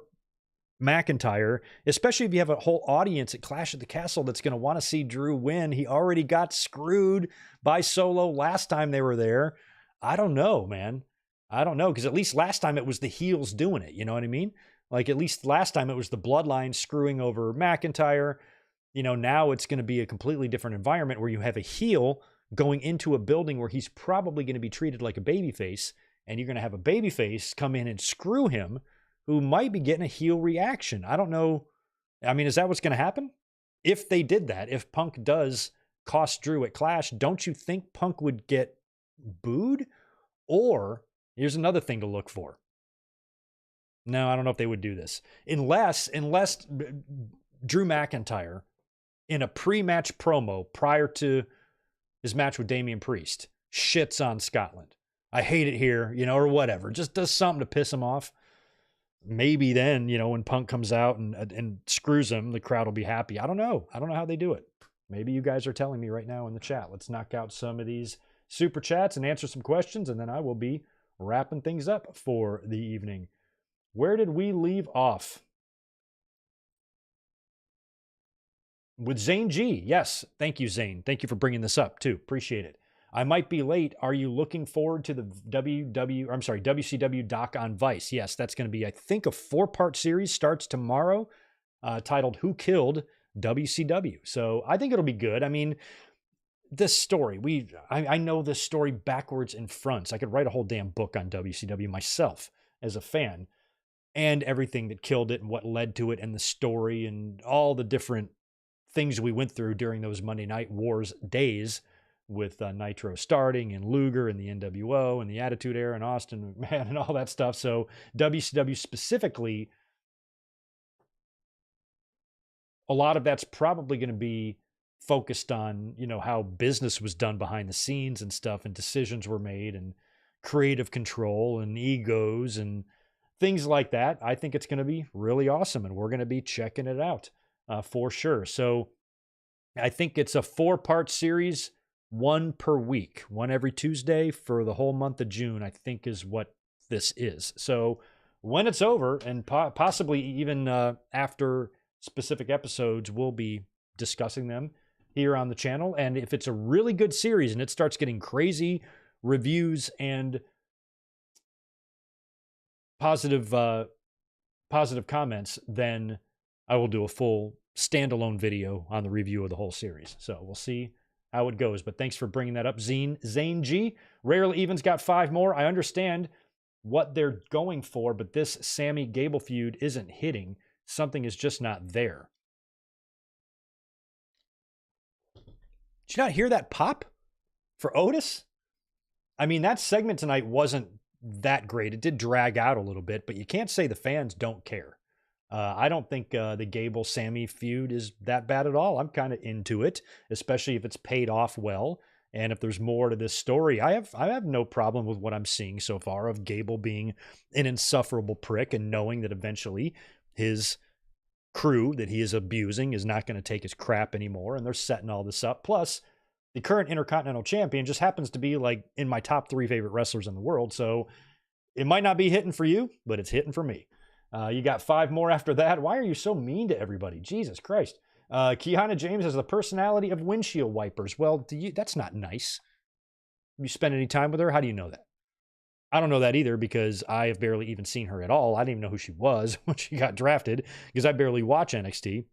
McIntyre, especially if you have a whole audience at Clash at the Castle that's going to want to see Drew win. He already got screwed by Solo last time they were there. I don't know, man. I don't know, because at least last time it was the heels doing it. You know what I mean? Like at least last time it was the Bloodline screwing over McIntyre. Now it's going to be a completely different environment where you have a heel going into a building where he's probably going to be treated like a babyface, and you're going to have a babyface come in and screw him, who might be getting a heel reaction. I don't know. Is that what's going to happen? If they did that, if Punk does cost Drew at Clash, don't you think Punk would get booed? Or here's another thing to look for. No, I don't know if they would do this. Unless Drew McIntyre, in a pre-match promo prior to his match with Damian Priest, shits on Scotland. I hate it here, or whatever. Just does something to piss him off. Maybe then, when Punk comes out and screws him, the crowd will be happy. I don't know. I don't know how they do it. Maybe you guys are telling me right now in the chat. Let's knock out some of these super chats and answer some questions, and then I will be wrapping things up for the evening. Where did we leave off? With Zayn G. Yes. Thank you, Zayn. Thank you for bringing this up, too. Appreciate it. I might be late. Are you looking forward to the WCW doc on Vice? Yes, that's going to be, I think, a 4-part series. Starts tomorrow, titled Who Killed WCW? So I think it'll be good. this story, I know this story backwards and fronts. I could write a whole damn book on WCW myself as a fan, and everything that killed it and what led to it and the story and all the different things we went through during those Monday Night Wars days with Nitro starting and Luger and the NWO and the Attitude Era and Austin McMahon and all that stuff. So WCW specifically, a lot of that's probably going to be focused on, you know, how business was done behind the scenes and stuff, and decisions were made and creative control and egos and things like that. I think it's going to be really awesome, and we're going to be checking it out for sure. So I think it's a 4-part series, 1 per week, 1 every Tuesday for the whole month of June, I think is what this is. So when it's over, and possibly even after specific episodes, we'll be discussing them here on the channel. And if it's a really good series and it starts getting crazy reviews and positive comments, then I will do a full standalone video on the review of the whole series. So we'll see how it goes. But thanks for bringing that up, Zayn G. Rarely Even's got 5 more. I understand what they're going for, but this Sami Gable feud isn't hitting. Something is just not there. Did you not hear that pop for Otis? I mean, that segment tonight wasn't that great. It did drag out a little bit, but you can't say the fans don't care. I don't think the Gable-Sami feud is that bad at all. I'm kind of into it, especially if it's paid off well. And if there's more to this story, I have no problem with what I'm seeing so far of Gable being an insufferable prick and knowing that eventually his crew that he is abusing is not going to take his crap anymore, and they're setting all this up. Plus, the current Intercontinental Champion just happens to be like in my top 3 favorite wrestlers in the world, so it might not be hitting for you, but it's hitting for me. You got 5 more after that. Why are you so mean to everybody? Jesus Christ. Kiana James has the personality of windshield wipers. Well, that's not nice. You spend any time with her? How do you know that? I don't know that either, because I have barely even seen her at all. I didn't even know who she was when she got drafted, because I barely watch NXT.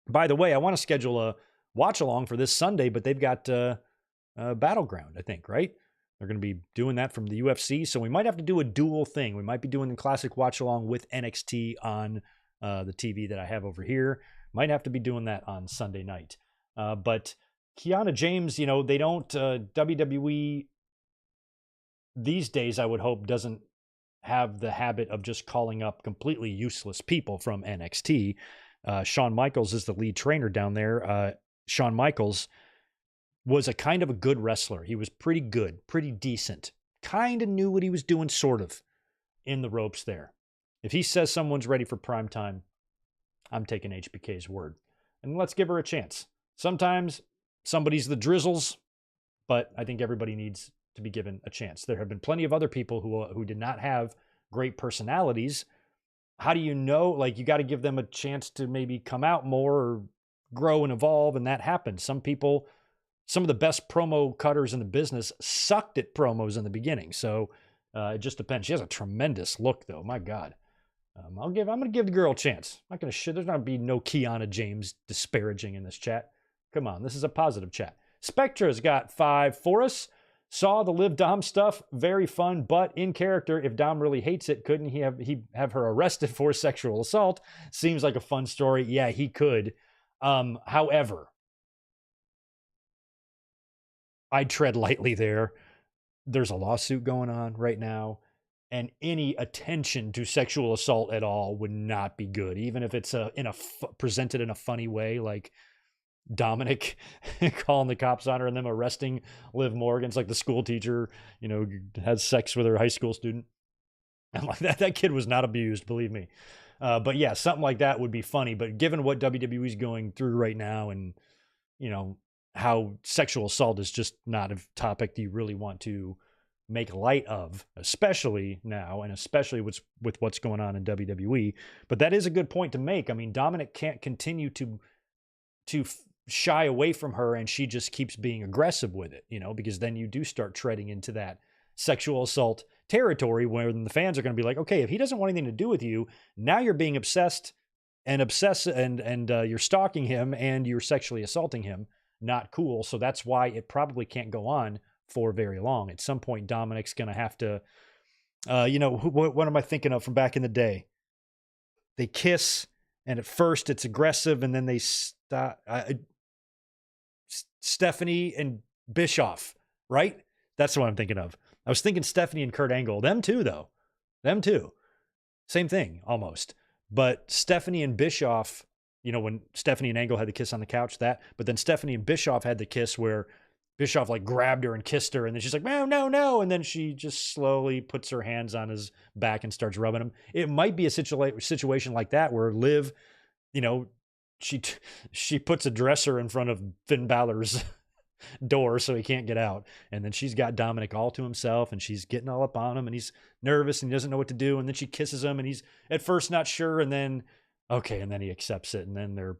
By the way, I want to schedule a watch along for this Sunday, but they've got Battleground, I think, right? They're going to be doing that from the UFC, so we might have to do a dual thing. We might be doing the classic watch along with NXT on the TV that I have over here. Might have to be doing that on Sunday night. But Kiana James, you know, they don't, WWE these days, I would hope, doesn't have the habit of just calling up completely useless people from NXT. Shawn Michaels is the lead trainer down there. Shawn Michaels was a kind of a good wrestler. He was pretty good, pretty decent, kind of knew what he was doing, sort of, in the ropes there. If he says someone's ready for prime time, I'm taking HBK's word. And let's give her a chance. Sometimes somebody's the drizzles, but I think everybody needs to be given a chance. There have been plenty of other people who did not have great personalities. How do you know? Like, you got to give them a chance to maybe come out more or grow and evolve, and that happens. Some people, some of the best promo cutters in the business sucked at promos in the beginning. So it just depends. She has a tremendous look, though. My God. I'm going to give the girl a chance. I'm not going to there's not going to be no Kiana James disparaging in this chat. Come on, this is a positive chat. Spectra's got 5 for us. Saw the Liv Dom stuff, very fun, but in character, if Dom really hates it, couldn't he have her arrested for sexual assault? Seems like a fun story. Yeah, he could. However, I'd tread lightly there. There's a lawsuit going on right now, and any attention to sexual assault at all would not be good, even if it's presented in a funny way, like Dominik calling the cops on her and them arresting Liv Morgan. It's like the school teacher, you know, has sex with her high school student. I'm like, that kid was not abused, believe me. But yeah, something like that would be funny. But given what WWE is going through right now, and you know how sexual assault is just not a topic that you really want to make light of, especially now, and especially with what's going on in WWE. But that is a good point to make. I mean, Dominik can't continue to shy away from her, and she just keeps being aggressive with it, you know, because then you do start treading into that sexual assault territory where the fans are going to be like, okay, if he doesn't want anything to do with you, now you're being obsessed and you're stalking him and you're sexually assaulting him. not cool. So that's why it probably can't go on for very long. At some point, Dominik's going to have to, what am I thinking of from back in the day? They kiss, and at first it's aggressive, and then they stop. Stephanie and Bischoff, right? That's what I'm thinking of. I was thinking Stephanie and Kurt Angle. Them too, though. Them too. Same thing, almost. But Stephanie and Bischoff, when Stephanie and Angle had the kiss on the couch, but then Stephanie and Bischoff had the kiss where Bischoff like grabbed her and kissed her, and then she's like, no, no, no. And then she just slowly puts her hands on his back and starts rubbing him. It might be a situation like that where Liv, she puts a dresser in front of Finn Balor's door so he can't get out. And then she's got Dominik all to himself, and she's getting all up on him, and he's nervous and he doesn't know what to do. And then she kisses him, and he's at first not sure, and then, okay, and then he accepts it, and then they're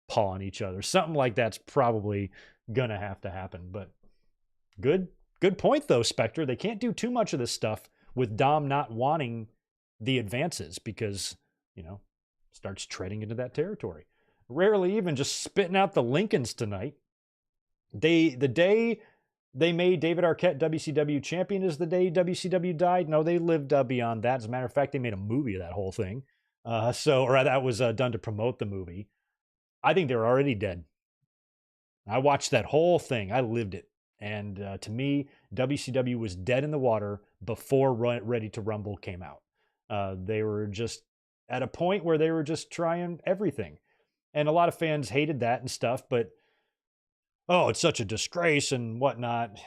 pawing each other. Something like that's probably gonna have to happen. But good point though, Spectre. They can't do too much of this stuff with Dom not wanting the advances because, starts treading into that territory. Rarely even just spitting out the Lincolns tonight. The day they made David Arquette WCW champion is the day WCW died. No, they lived beyond that. As a matter of fact, they made a movie of that whole thing. That was done to promote the movie. I think they were already dead. I watched that whole thing. I lived it. And to me, WCW was dead in the water before Ready to Rumble came out. They were just at a point where they were just trying everything. And a lot of fans hated that and stuff, but it's such a disgrace and whatnot.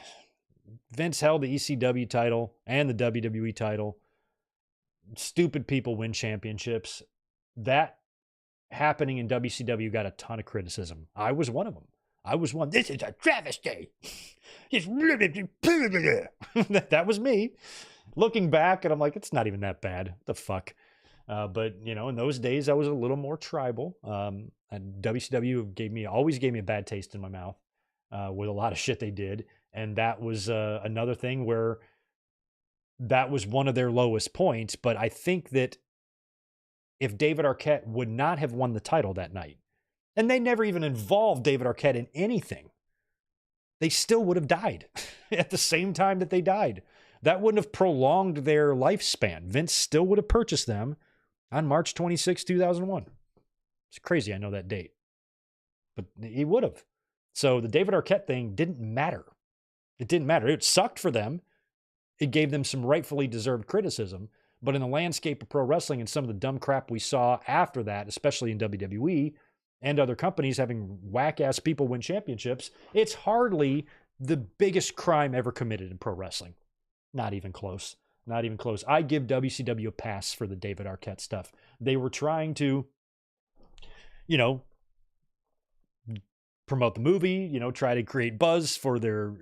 Vince held the ECW title and the WWE title. Stupid people win championships. That happening in WCW got a ton of criticism. I was one of them. This is a travesty. That was me. Looking back, and I'm like, it's not even that bad. What the fuck? But in those days, I was a little more tribal. And WCW always gave me a bad taste in my mouth with a lot of shit they did. And that was another thing where that was one of their lowest points. But I think that if David Arquette would not have won the title that night, and they never even involved David Arquette in anything, they still would have died at the same time that they died. That wouldn't have prolonged their lifespan. Vince still would have purchased them on March 26, 2001. It's crazy, I know that date. But he would have. So the David Arquette thing didn't matter. It didn't matter. It sucked for them. It gave them some rightfully deserved criticism. But in the landscape of pro wrestling and some of the dumb crap we saw after that, especially in WWE and other companies having whack-ass people win championships, it's hardly the biggest crime ever committed in pro wrestling. Not even close. Not even close. I give WCW a pass for the David Arquette stuff. They were trying to, promote the movie, try to create buzz for their,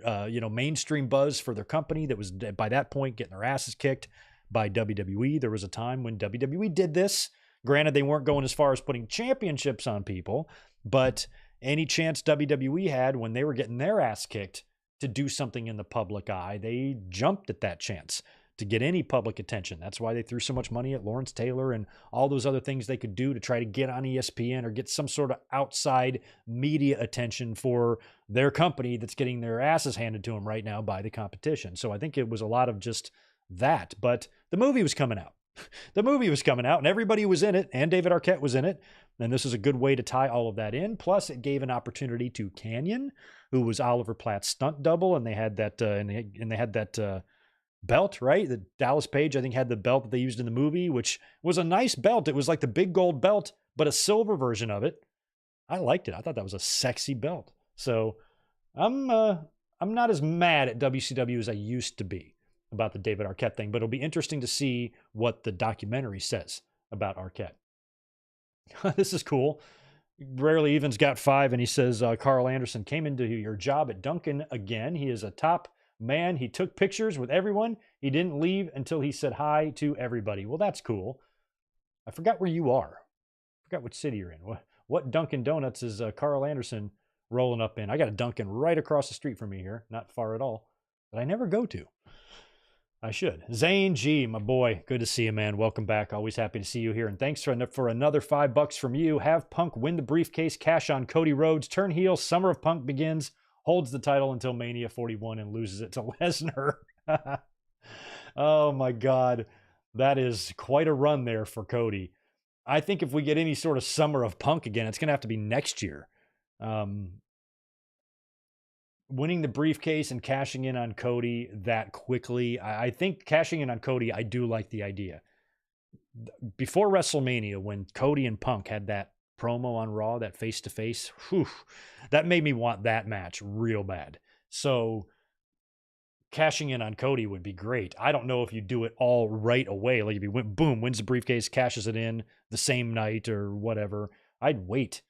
mainstream buzz for their company that was, by that point, getting their asses kicked by WWE. There was a time when WWE did this. Granted, they weren't going as far as putting championships on people, but any chance WWE had when they were getting their ass kicked to do something in the public eye, they jumped at that chance to get any public attention. That's why they threw so much money at Lawrence Taylor and all those other things they could do to try to get on ESPN or get some sort of outside media attention for their company that's getting their asses handed to them right now by the competition. So I think it was a lot of just that. But the movie was coming out. The movie was coming out and everybody was in it, and David Arquette was in it. And this is a good way to tie all of that in. Plus, it gave an opportunity to Canyon, who was Oliver Platt's stunt double, and they had that belt, right? The Dallas Page, I think, had the belt that they used in the movie, which was a nice belt. It was like the big gold belt, but a silver version of it. I liked it. I thought that was a sexy belt. So I'm not as mad at WCW as I used to be about the David Arquette thing, but it'll be interesting to see what the documentary says about Arquette. This is cool. Rarely Even's got 5, and he says, Carl Anderson came into your job at Duncan again. He is a top man. He took pictures with everyone. He didn't leave until he said hi to everybody. Well, that's cool. I forgot where you are. I forgot what city you're in. What Dunkin' Donuts is Carl Anderson rolling up in? I got a Dunkin' right across the street from me here. Not far at all. But I never go to. I should. Zayn G, my boy. Good to see you, man. Welcome back. Always happy to see you here. And thanks for another $5 from you. Have Punk win the briefcase, cash on Cody Rhodes, turn heel, Summer of Punk begins, holds the title until Mania 41 and loses it to Lesnar. Oh my God. That is quite a run there for Cody. I think if we get any sort of Summer of Punk again, it's going to have to be next year. Winning the briefcase and cashing in on Cody that quickly. I think cashing in on Cody, I do like the idea. Before WrestleMania, when Cody and Punk had that promo on Raw, that face-to-face, that made me want that match real bad. So cashing in on Cody would be great. I don't know if you do it all right away. Like if you went, boom, wins the briefcase, cashes it in the same night or whatever. I'd wait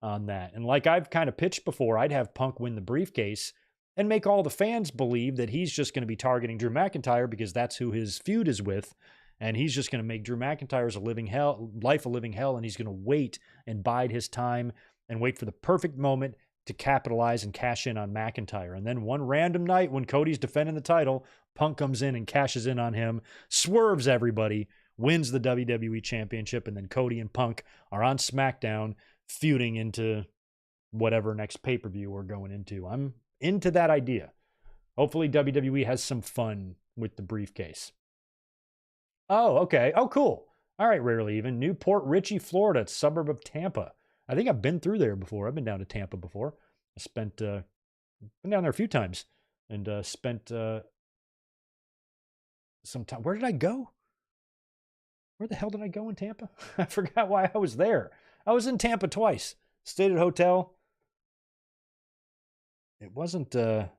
on that. And like I've kind of pitched before, I'd have Punk win the briefcase and make all the fans believe that he's just going to be targeting Drew McIntyre because that's who his feud is with. And he's just going to make Drew McIntyre's life a living hell. And he's going to wait and bide his time and wait for the perfect moment to capitalize and cash in on McIntyre. And then one random night when Cody's defending the title, Punk comes in and cashes in on him, swerves everybody, wins the WWE Championship. And then Cody and Punk are on SmackDown feuding into whatever next pay-per-view we're going into. I'm into that idea. Hopefully WWE has some fun with the briefcase. Oh, okay. Oh, cool. All right, Rarely Even. Newport Richey, Florida. It's a suburb of Tampa. I think I've been through there before. I've been down to Tampa before. I spent, been down there a few times and spent some time. Where did I go? Where the hell did I go in Tampa? I forgot why I was there. I was in Tampa twice. Stayed at a hotel. It wasn't, I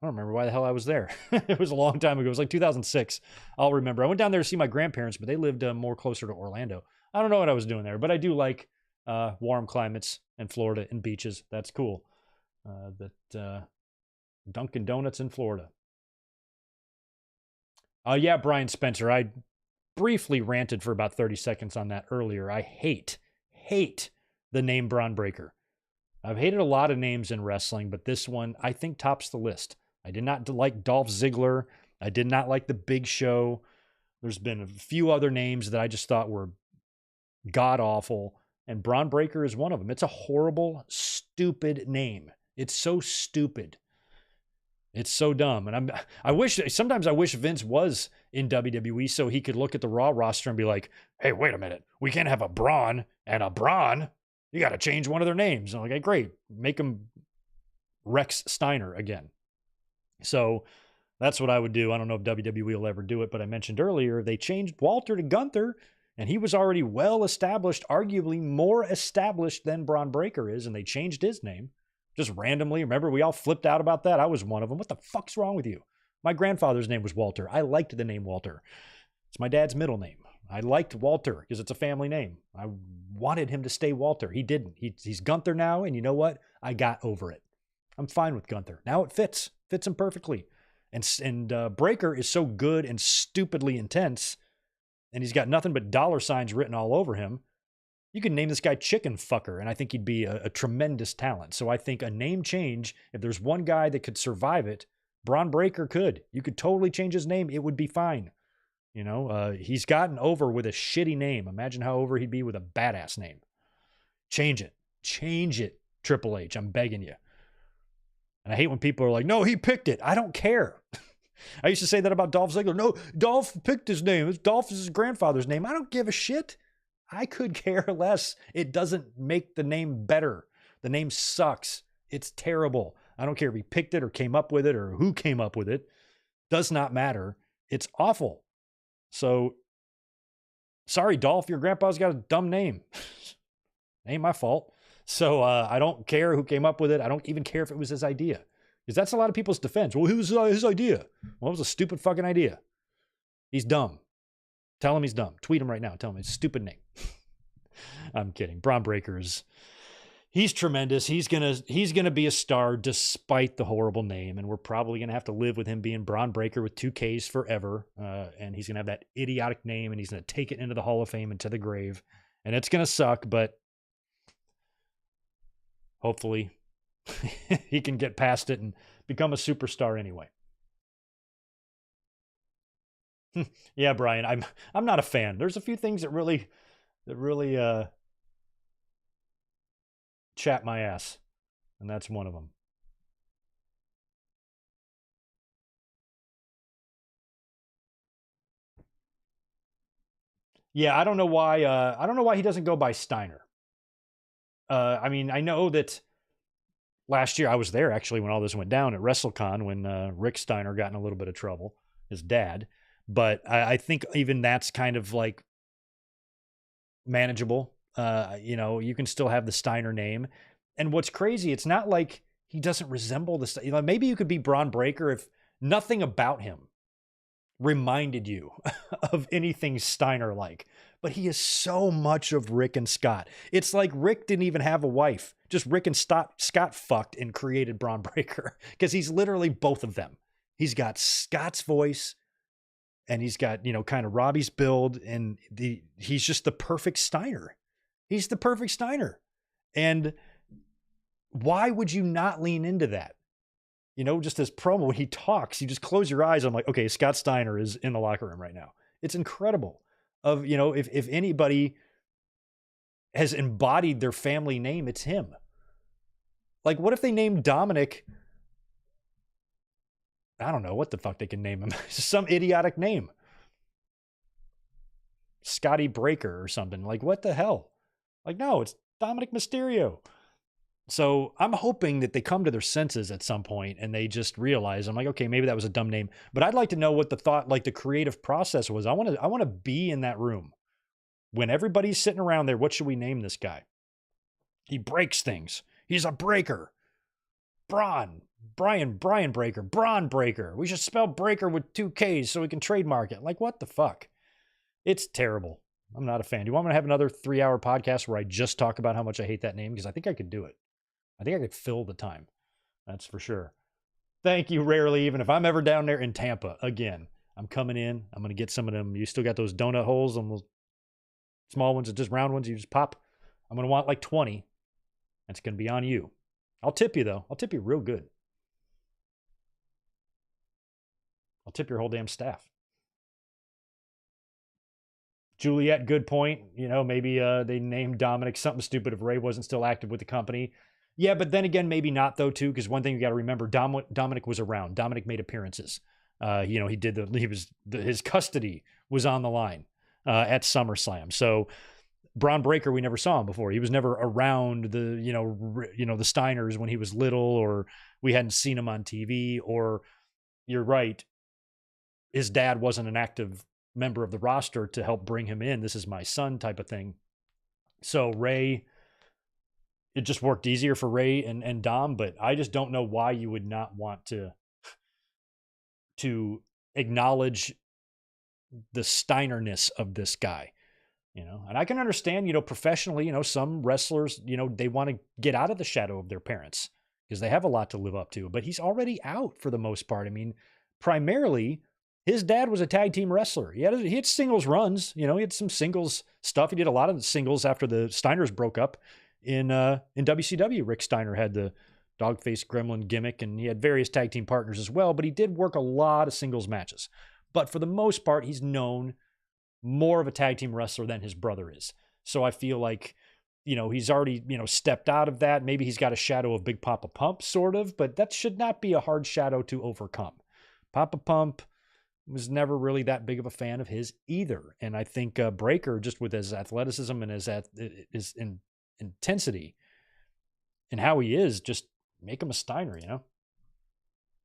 don't remember why the hell I was there. It was a long time ago. It was like 2006. I'll remember. I went down there to see my grandparents, but they lived more closer to Orlando. I don't know what I was doing there, but I do like warm climates and Florida and beaches. That's cool. Dunkin' Donuts in Florida. Yeah, Brian Spencer. I briefly ranted for about 30 seconds on that earlier. I hate the name Braun Breaker. I've hated a lot of names in wrestling, but this one I think tops the list. I did not like Dolph Ziggler. I did not like The Big Show. There's been a few other names that I just thought were god-awful, and Braun Breaker is one of them. It's a horrible, stupid name. It's so stupid. It's so dumb. And sometimes I wish Vince was in WWE so he could look at the Raw roster and be like, hey, wait a minute. We can't have a Braun and a Braun. You got to change one of their names. I'm like, hey, great. Make him Rex Steiner again. So that's what I would do. I don't know if WWE will ever do it, but I mentioned earlier, they changed Walter to Gunther, and he was already well established, arguably more established than Braun Breaker is, and they changed his name. Just randomly. Remember, we all flipped out about that. I was one of them. What the fuck's wrong with you? My grandfather's name was Walter. I liked the name Walter. It's my dad's middle name. I liked Walter because it's a family name. I wanted him to stay Walter. He didn't. He's Gunther now, and you know what? I got over it. I'm fine with Gunther. Now it fits him perfectly. And Breaker is so good and stupidly intense, and he's got nothing but dollar signs written all over him. You could name this guy Chicken Fucker, and I think he'd be a tremendous talent. So I think a name change, if there's one guy that could survive it, Braun Breaker could. You could totally change his name. It would be fine. You know, he's gotten over with a shitty name. Imagine how over he'd be with a badass name. Change it. Change it, Triple H. I'm begging you. And I hate when people are like, no, he picked it. I don't care. I used to say that about Dolph Ziggler. No, Dolph picked his name. Dolph is his grandfather's name. I don't give a shit. I could care less. It doesn't make the name better. The name sucks. It's terrible. I don't care if he picked it or came up with it or who came up with it. Does not matter. It's awful. So, sorry, Dolph, your grandpa's got a dumb name. Ain't my fault. So, I don't care who came up with it. I don't even care if it was his idea. Because that's a lot of people's defense. Well, it was his idea. Well, it was a stupid fucking idea. He's dumb. Tell him he's dumb. Tweet him right now. Tell him it's a stupid name. I'm kidding. Braun Breaker he's tremendous. He's gonna be a star despite the horrible name, and we're probably gonna have to live with him being Braun Breaker with 2 Ks forever. And he's gonna have that idiotic name, and he's gonna take it into the Hall of Fame and to the grave. And it's gonna suck, but hopefully he can get past it and become a superstar anyway. Yeah, Brian, I'm not a fan. There's a few things that really chat my ass, and that's one of them. Yeah, I don't know why. I don't know why he doesn't go by Steiner. I mean, I know that last year I was there actually when all this went down at WrestleCon when Rick Steiner got in a little bit of trouble, his dad. But I think even that's kind of like manageable. You know, you can still have the Steiner name. And what's crazy, it's not like he doesn't resemble the. You know, maybe you could be Braun Breaker if nothing about him reminded you of anything Steiner like. But he is so much of Rick and Scott. It's like Rick didn't even have a wife. Just Rick and Scott fucked and created Braun Breaker because he's literally both of them. He's got Scott's voice and he's got, you know, kind of Robbie's build, and he's just the perfect Steiner. He's the perfect Steiner. And why would you not lean into that? You know, just this promo, when he talks, you just close your eyes. I'm like, okay, Scott Steiner is in the locker room right now. It's incredible. Of, you know, if anybody has embodied their family name, it's him. Like, what if they named Dominik? I don't know what the fuck they can name him. Some idiotic name. Scotty Breaker or something. Like, what the hell? Like, no, it's Dominik Mysterio. So I'm hoping that they come to their senses at some point and they just realize, I'm like, okay, maybe that was a dumb name. But I'd like to know what the thought, like the creative process was. I want to be in that room. When everybody's sitting around there, what should we name this guy? He breaks things. He's a breaker. Brian Breaker, Braun Breaker. We should spell breaker with 2 Ks so we can trademark it. Like, what the fuck? It's terrible. I'm not a fan. Do you want me to have another 3-hour podcast where I just talk about how much I hate that name? Because I think I could do it. I think I could fill the time. That's for sure. Thank you, Rarely. Even if I'm ever down there in Tampa again, I'm coming in. I'm going to get some of them. You still got those donut holes on those small ones, just round ones you just pop. I'm going to want like 20. That's going to be on you. I'll tip you, though. I'll tip you real good. I'll tip your whole damn staff. Juliet, good point. You know, maybe they named Dominik something stupid if Ray wasn't still active with the company. Yeah, but then again, maybe not, though, too, because one thing you got to remember, Dominik was around. Dominik made appearances. You know, his custody was on the line at SummerSlam. So Braun Breaker, we never saw him before. He was never around the Steiners when he was little, or we hadn't seen him on TV, or you're right, his dad wasn't an active member of the roster to help bring him in. This is my son type of thing. So Ray, it just worked easier for Ray and Dom, but I just don't know why you would not want to acknowledge the Steinerness of this guy. You know, and I can understand, you know, professionally, you know, some wrestlers, you know, they want to get out of the shadow of their parents because they have a lot to live up to, but he's already out for the most part. I mean, primarily his dad was a tag team wrestler. He had singles runs, you know, he had some singles stuff. He did a lot of the singles after the Steiners broke up in WCW. Rick Steiner had the dog-faced gremlin gimmick, and he had various tag team partners as well, but he did work a lot of singles matches. But for the most part, he's known more of a tag team wrestler than his brother is. So I feel like, you know, he's already, you know, stepped out of that. Maybe he's got a shadow of Big Papa Pump, sort of, but that should not be a hard shadow to overcome. Papa Pump was never really that big of a fan of his either. And I think Breaker, just with his athleticism and his intensity and how he is, just make him a Steiner, you know?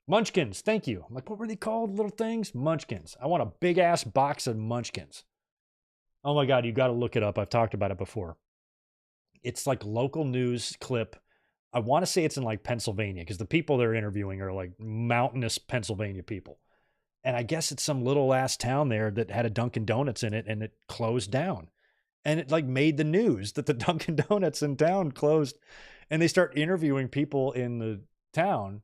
Munchkins, thank you. I'm like, what were they called, little things? Munchkins. I want a big-ass box of Munchkins. Oh, my God, you got to look it up. I've talked about it before. It's like local news clip. I want to say it's in, like, Pennsylvania, because the people they're interviewing are, like, mountainous Pennsylvania people. And I guess it's some little-ass town there that had a Dunkin' Donuts in it, and it closed down. And it, like, made the news that the Dunkin' Donuts in town closed. And they start interviewing people in the town.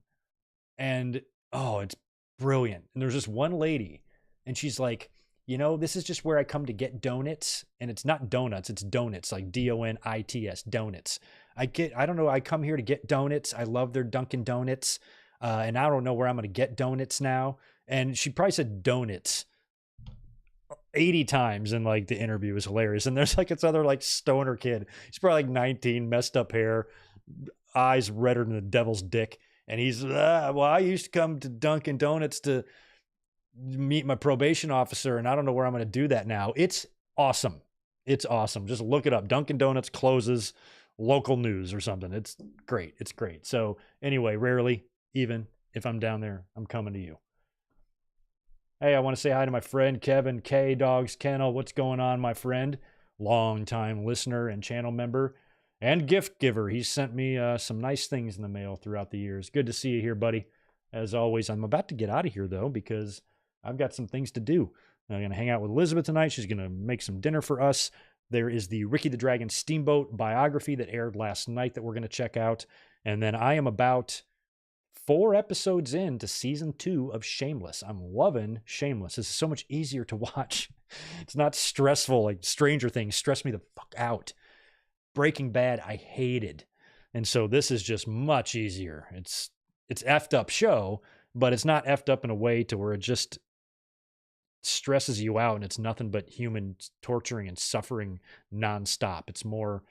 And, oh, it's brilliant. And there's this one lady, and she's like, you know, this is just where I come to get donuts. And it's not donuts, it's donuts, like Donits, donuts. I don't know, I come here to get donuts. I love their Dunkin' Donuts. And I don't know where I'm going to get donuts now. And she probably said donuts 80 times in like the interview. Is hilarious. And there's like this other like stoner kid. He's probably like 19, messed up hair, eyes redder than the devil's dick. And he's, well, I used to come to Dunkin' Donuts to meet my probation officer, and I don't know where I'm going to do that now. It's awesome. It's awesome. Just look it up. Dunkin' Donuts closes, local news or something. It's great. It's great. So anyway, rarely, even if I'm down there, I'm coming to you. Hey, I want to say hi to my friend Kevin K. Dogs Kennel. What's going on, my friend? Long-time listener and channel member and gift giver. He's sent me some nice things in the mail throughout the years. Good to see you here, buddy. As always, I'm about to get out of here, though, because I've got some things to do. I'm going to hang out with Elizabeth tonight. She's going to make some dinner for us. There is the Ricky the Dragon Steamboat biography that aired last night that we're going to check out. And then I am about 4 episodes into season 2 of Shameless. I'm loving Shameless. This is so much easier to watch. It's not stressful like Stranger Things stressed me the fuck out. Breaking Bad, I hated. And so this is just much easier. It's effed up show, but it's not effed up in a way to where it just stresses you out and it's nothing but human torturing and suffering nonstop. It's more,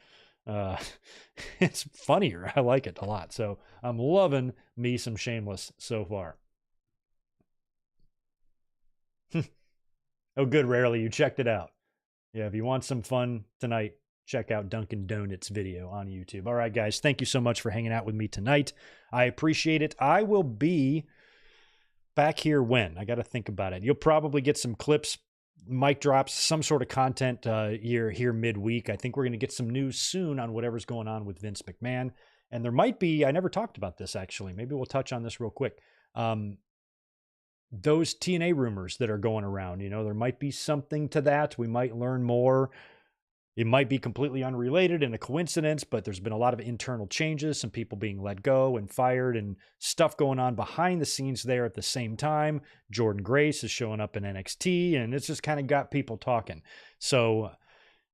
it's funnier. I like it a lot. So I'm loving me some Shameless so far. Oh, good. Rarely. You checked it out. Yeah. If you want some fun tonight, check out Dunkin' Donuts video on YouTube. All right, guys. Thank you so much for hanging out with me tonight. I appreciate it. I will be back here when? I got to think about it. You'll probably get some clips, mic drops, some sort of content here midweek. I think we're going to get some news soon on whatever's going on with Vince McMahon. And there might be, I never talked about this actually. Maybe we'll touch on this real quick. Those TNA rumors that are going around, you know, there might be something to that. We might learn more. It might be completely unrelated and a coincidence, but there's been a lot of internal changes, some people being let go and fired and stuff going on behind the scenes there at the same time. Jordan Grace is showing up in NXT and it's just kind of got people talking. So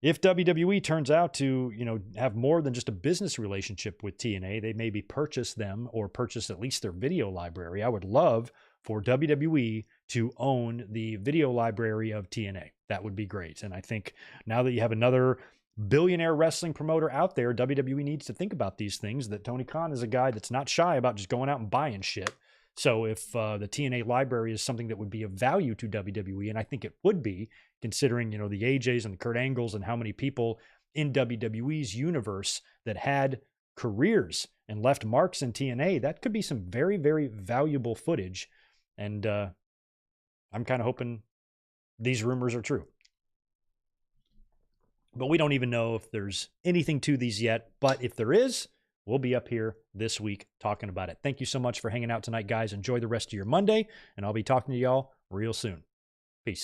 if WWE turns out to, you know, have more than just a business relationship with TNA, they maybe purchase them or purchase at least their video library. I would love for WWE to own the video library of TNA. That would be great. And I think now that you have another billionaire wrestling promoter out there, WWE needs to think about these things, that Tony Khan is a guy that's not shy about just going out and buying shit. So if the TNA library is something that would be of value to WWE, and I think it would be, considering, you know, the AJs and the Kurt Angles and how many people in WWE's universe that had careers and left marks in TNA, that could be some very, very valuable footage. And I'm kind of hoping these rumors are true. But we don't even know if there's anything to these yet. But if there is, we'll be up here this week talking about it. Thank you so much for hanging out tonight, guys. Enjoy the rest of your Monday, and I'll be talking to y'all real soon. Peace.